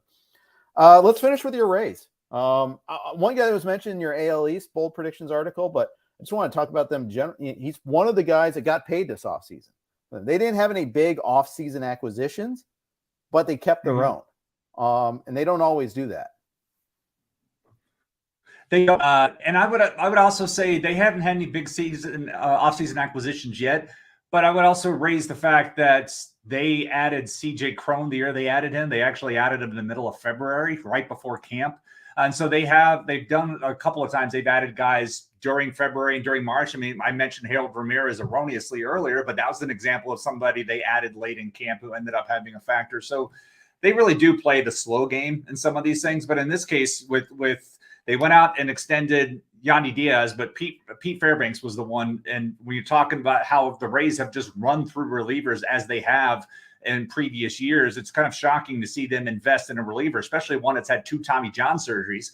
Let's finish with your Rays. One guy that was mentioned in your AL East bold predictions article, but I just want to talk about them. He's one of the guys that got paid this offseason. They didn't have any big offseason acquisitions, but they kept their own. And they don't always do that. They and I would also say they haven't had any big offseason acquisitions yet. But I would also raise the fact that they added CJ Cron the year they added him. They actually added him in the middle of February, right before camp. And so they've done a couple of times. They've added guys during February and during March. I mentioned Harold Ramirez erroneously earlier, but that was an example of somebody they added late in camp who ended up having a factor. So they really do play the slow game in some of these things. But in this case, with they went out and extended Yandy Diaz, but Pete Fairbanks was the one. And when you're talking about how the Rays have just run through relievers as they have in previous years, it's kind of shocking to see them invest in a reliever, especially one that's had 2 Tommy John surgeries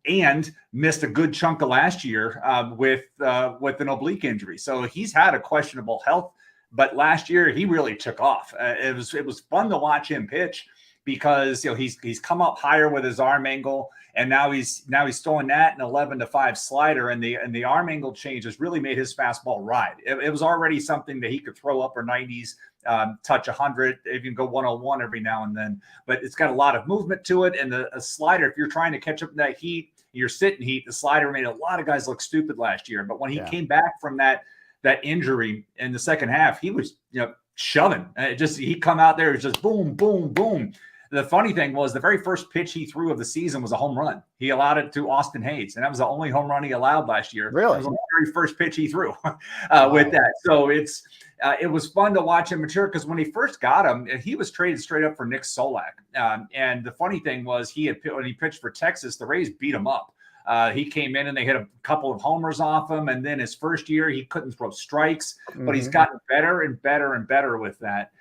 and missed a good chunk of last year with an oblique injury. So he's had a questionable health, but last year he really took off. It was fun to watch him pitch because he's come up higher with his arm angle, and now he's throwing that an 11-5 slider, and the arm angle change has really made his fastball ride. It was already something that he could throw upper 90s, touch 100, even go 101 every now and then. But it's got a lot of movement to it, and a slider. If you're trying to catch up in that heat, you're sitting heat. The slider made a lot of guys look stupid last year. But when he came back from that injury in the second half, he was shoving. He come out there, it was just boom, boom, boom. The funny thing was the very first pitch he threw of the season was a home run. He allowed it to Austin Hayes, and that was the only home run he allowed last year. Really? It was the very first pitch he threw with that. So it was fun to watch him mature because when he first got him, he was traded straight up for Nick Solak. And the funny thing was when he pitched for Texas, the Rays beat him up. He came in and they hit a couple of homers off him. And then his first year, he couldn't throw strikes, but he's gotten better and better and better with that.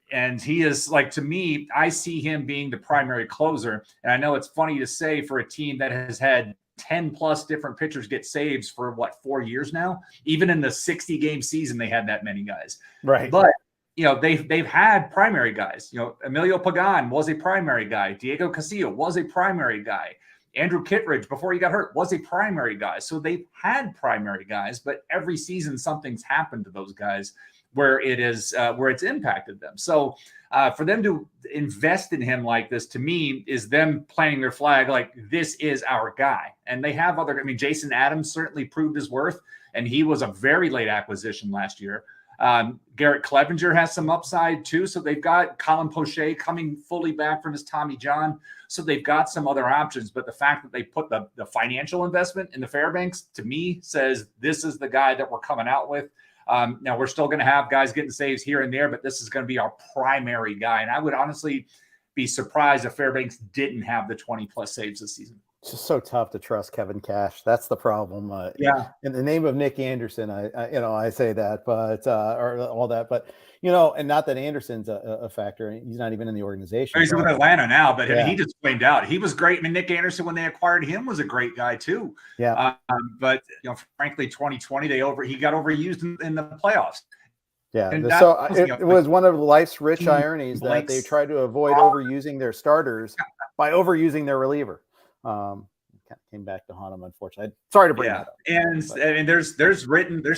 And he is, like, to me, I see him being the primary closer. And I know it's funny to say for a team that has had 10 plus different pitchers get saves for 4 years now. Even in the 60-game season, they had that many guys. Right. But they've had primary guys. Emilio Pagan was a primary guy. Diego Castillo was a primary guy. Andrew Kittredge, before he got hurt, was a primary guy. So they've had primary guys, but every season something's happened to those guys where it's impacted them. So for them to invest in him like this, to me, is them planting their flag like this is our guy. And they have Jason Adams certainly proved his worth, and he was a very late acquisition last year. Garrett Clevenger has some upside too. So they've got Colin Poche coming fully back from his Tommy John. So they've got some other options. But the fact that they put the financial investment in the Fairbanks, to me, says this is the guy that we're coming out with. Now, we're still going to have guys getting saves here and there, but this is going to be our primary guy. And I would honestly be surprised if Fairbanks didn't have the 20-plus saves this season. It's just so tough to trust Kevin Cash. That's the problem. Yeah. In the name of Nick Anderson, I say that, but or all that, but and not that Anderson's a factor. He's not even in the organization. He's with Atlanta now, but he just flamed out. He was great. I mean, Nick Anderson, when they acquired him, was a great guy too. Yeah. But frankly, 2020 he got overused in the playoffs. Yeah. So it was one of life's rich ironies that they tried to avoid overusing their starters by overusing their reliever. Came back to haunt him, unfortunately. Sorry to bring that up. And there's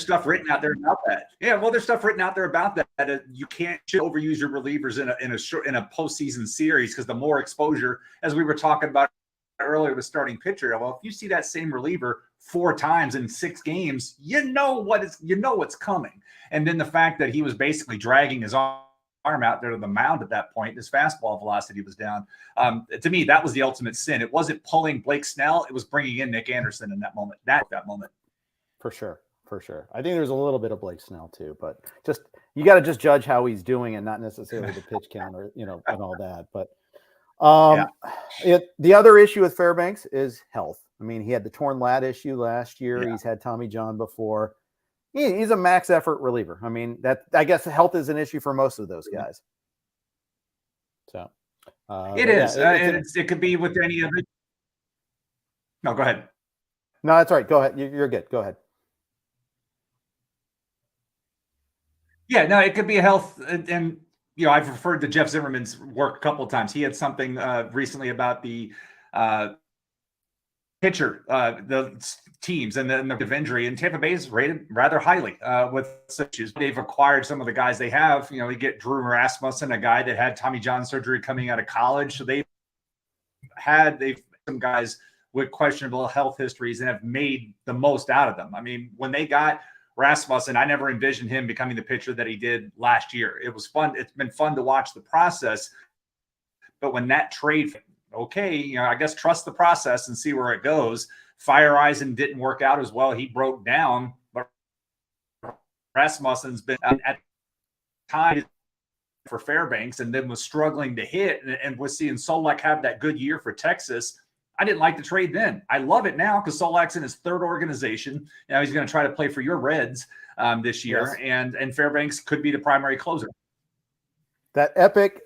stuff written out there about that. Yeah, well, there's stuff written out there about that. You can't overuse your relievers in a postseason series, because the more exposure, as we were talking about earlier with starting pitcher. Well, if you see that same reliever 4 times in 6 games, you know what's coming. And then the fact that he was basically dragging his arm out there to the mound at that point, his fastball velocity was down. To me, that was the ultimate sin. It wasn't pulling Blake Snell; it was bringing in Nick Anderson in that moment. That moment, for sure. I think there's a little bit of Blake Snell too, but you got to just judge how he's doing and not necessarily the pitch count or and all that. But the other issue with Fairbanks is health. I mean, he had the torn lat issue last year. Yeah. He's had Tommy John before. He's a max effort reliever. I mean, I guess health is an issue for most of those guys. So it is. It could be with any of it. No, go ahead. No, that's all right. Go ahead. You're good. Go ahead. Yeah, no, it could be a health. And I've referred to Jeff Zimmerman's work a couple of times. He had something recently about the pitcher, the teams, and then the injury. And Tampa Bay is rated rather highly with such issues. They've acquired some of the guys they have. You get Drew Rasmussen, a guy that had Tommy John surgery coming out of college. So they've some guys with questionable health histories and have made the most out of them. I mean, when they got Rasmussen, I never envisioned him becoming the pitcher that he did last year. It was fun. It's been fun to watch the process. But when that trade, I guess trust the process and see where it goes. Fire Eisen didn't work out as well. He broke down, but Rasmussen's been at times for Fairbanks and then was struggling to hit, and was seeing Solak have that good year for Texas. I didn't like the trade then. I love it now because Solak's in his 3rd organization. Now he's going to try to play for your Reds this year, yes. and Fairbanks could be the primary closer. That epic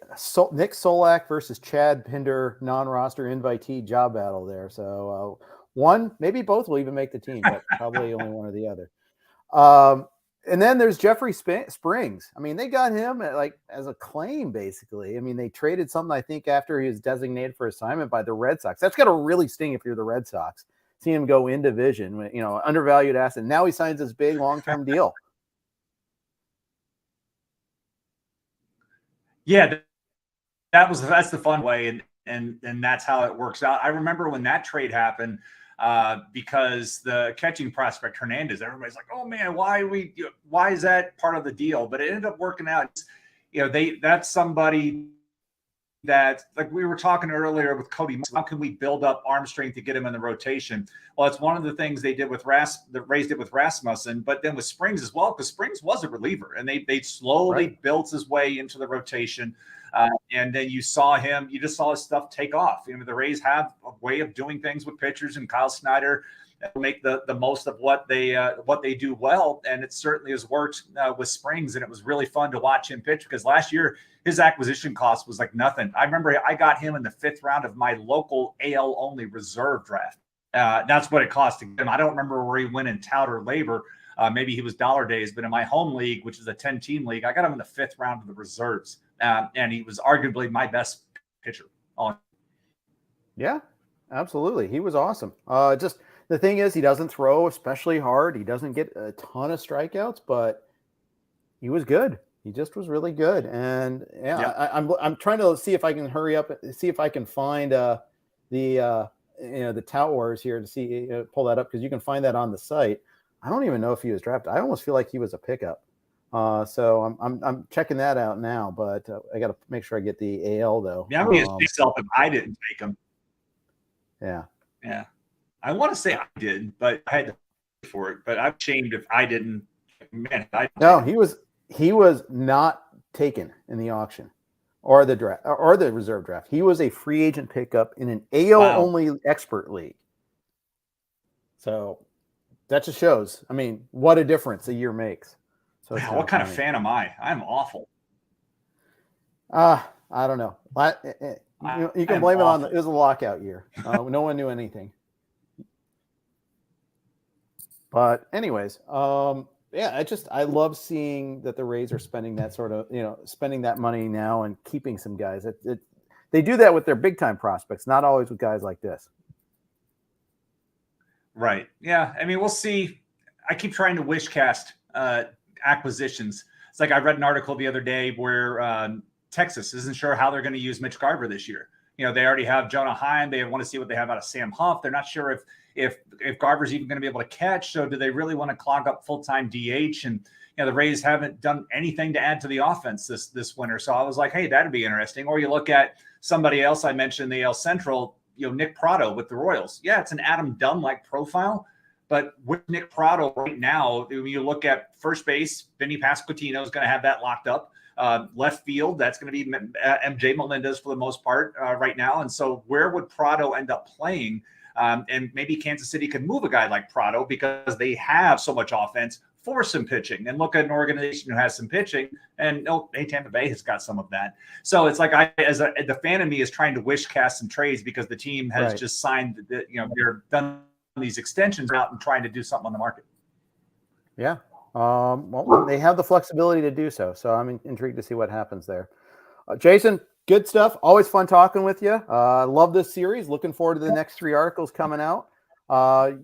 Nick Solak versus Chad Pinder non-roster invitee job battle there. So one, maybe both will even make the team, but probably only one or the other. And then there's Jeffrey Springs. I mean, they got him as a claim, basically. I mean, they traded something, I think, after he was designated for assignment by the Red Sox. That's got to really sting if you're the Red Sox. See him go in division, undervalued asset. Now he signs this big long-term deal. Yeah, that's the fun way, and that's how it works out. I remember when that trade happened, because the catching prospect Hernandez, everybody's like, "Oh man, why is that part of the deal?" But it ended up working out. That's somebody that, like we were talking earlier with Cody, how can we build up arm strength to get him in the rotation? Well, it's one of the things they did with the Rays did with Rasmussen, but then with Springs as well, because Springs was a reliever, and they slowly built his way into the rotation. And then you just saw his stuff take off. The Rays have a way of doing things with pitchers, and Kyle Snyder make the most of what they do well. And it certainly has worked with Springs. And it was really fun to watch him pitch, because last year his acquisition cost was like nothing. I remember I got him in the 5th round of my local AL only reserve draft. That's what it cost to get him. I don't remember where he went in tout or labor. Maybe he was dollar days, but in my home league, which is a 10-team league, I got him in the 5th round of the reserves. And he was arguably my best pitcher. Yeah, absolutely. He was awesome. Just the thing is, he doesn't throw especially hard. He doesn't get a ton of strikeouts, but he was good. He just was really good. And I'm trying to see if I can hurry up, see if I can find the Tout Wars here to see pull that up, because you can find that on the site. I don't even know if he was drafted. I almost feel like he was a pickup. So I'm checking that out now, but I got to make sure I get the AL though. Yeah, I'm going to myself if I didn't take him. Yeah. Yeah. I want to say I did, but I had to pay for it. But I'm ashamed if I didn't. Man, no, he was not taken in the auction or the draft or the reserve draft. He was a free agent pickup in an AL only expert league. So that just shows. I mean, what a difference a year makes. So wow, what kind of fan am I? I'm awful. I don't know. You can blame it on it was a lockout year. No one knew anything. But anyways, yeah, I love seeing that the Rays are spending that sort of, spending that money now and keeping some guys. They do that with their big time prospects, not always with guys like this. Right. Yeah. I mean, we'll see. I keep trying to wish cast acquisitions. It's like I read an article the other day where Texas isn't sure how they're going to use Mitch Garver this year. They already have Jonah Heim. They want to see what they have out of Sam Huff. They're not sure if Garver's even going to be able to catch. So do they really want to clog up full-time DH? And the Rays haven't done anything to add to the offense this winter. So I was like, hey, that'd be interesting. Or you look at somebody else I mentioned, the AL Central, Nick Pratto with the Royals. Yeah, it's an Adam Dunn-like profile. But with Nick Pratto right now, when you look at first base, Vinny Pasquantino is going to have that locked up. Left field, that's going to be MJ Melendez for the most part right now. And so where would Pratto end up playing? And maybe Kansas City can move a guy like Pratto because they have so much offense for some pitching. And look at an organization who has some pitching, and Tampa Bay has got some of that. So it's like the fan of me is trying to wish cast some trades because the team has just signed they're done these extensions out and trying to do something on the market. Yeah. Well, they have the flexibility to do so. So I'm intrigued to see what happens there. Jason, good stuff. Always fun talking with you. Love this series. Looking forward to the next 3 articles coming out.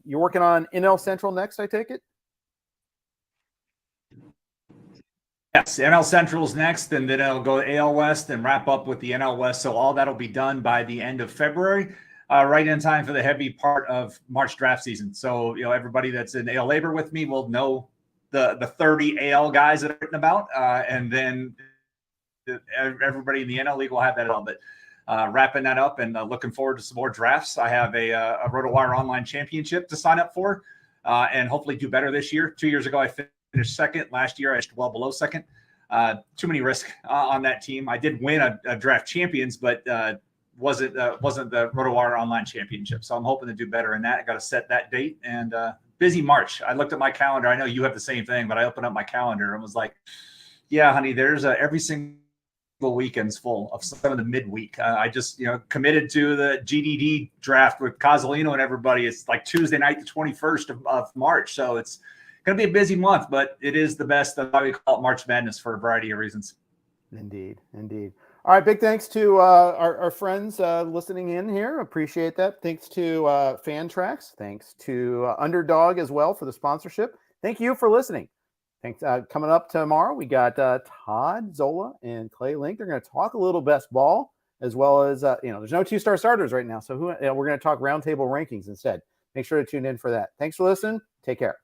You're working on NL Central next, I take it? Yes, NL Central's next, and then it'll go AL West and wrap up with the NL West. So all that'll be done by the end of February. Right in time for the heavy part of March draft season. So, everybody that's in AL labor with me will know the 30 AL guys that are written about. And then everybody in the NL league will have that all. But wrapping that up and looking forward to some more drafts. I have a RotoWire Online Championship to sign up for and hopefully do better this year. 2 years ago, I finished second. Last year, I finished well below second. Too many risks on that team. I did win a draft champions, but wasn't the RotoWire Online Championship. So I'm hoping to do better in that. I got to set that date and busy March. I looked at my calendar. I know you have the same thing, but I opened up my calendar and was like, yeah, honey, there's every single weekend's full of some of the midweek. I just, committed to the GDD draft with Cozzolino and everybody. It's like Tuesday night, the 21st of March. So it's going to be a busy month, but it is the best. That's why we call it March Madness for a variety of reasons. Indeed. All right, big thanks to our friends listening in here. Appreciate that. Thanks to Fantrax. Thanks to Underdog as well for the sponsorship. Thank you for listening. Thanks. Coming up tomorrow, we got Todd Zola and Clay Link. They're going to talk a little best ball as well as, there's no 2-star starters right now. So we're going to talk roundtable rankings instead. Make sure to tune in for that. Thanks for listening. Take care.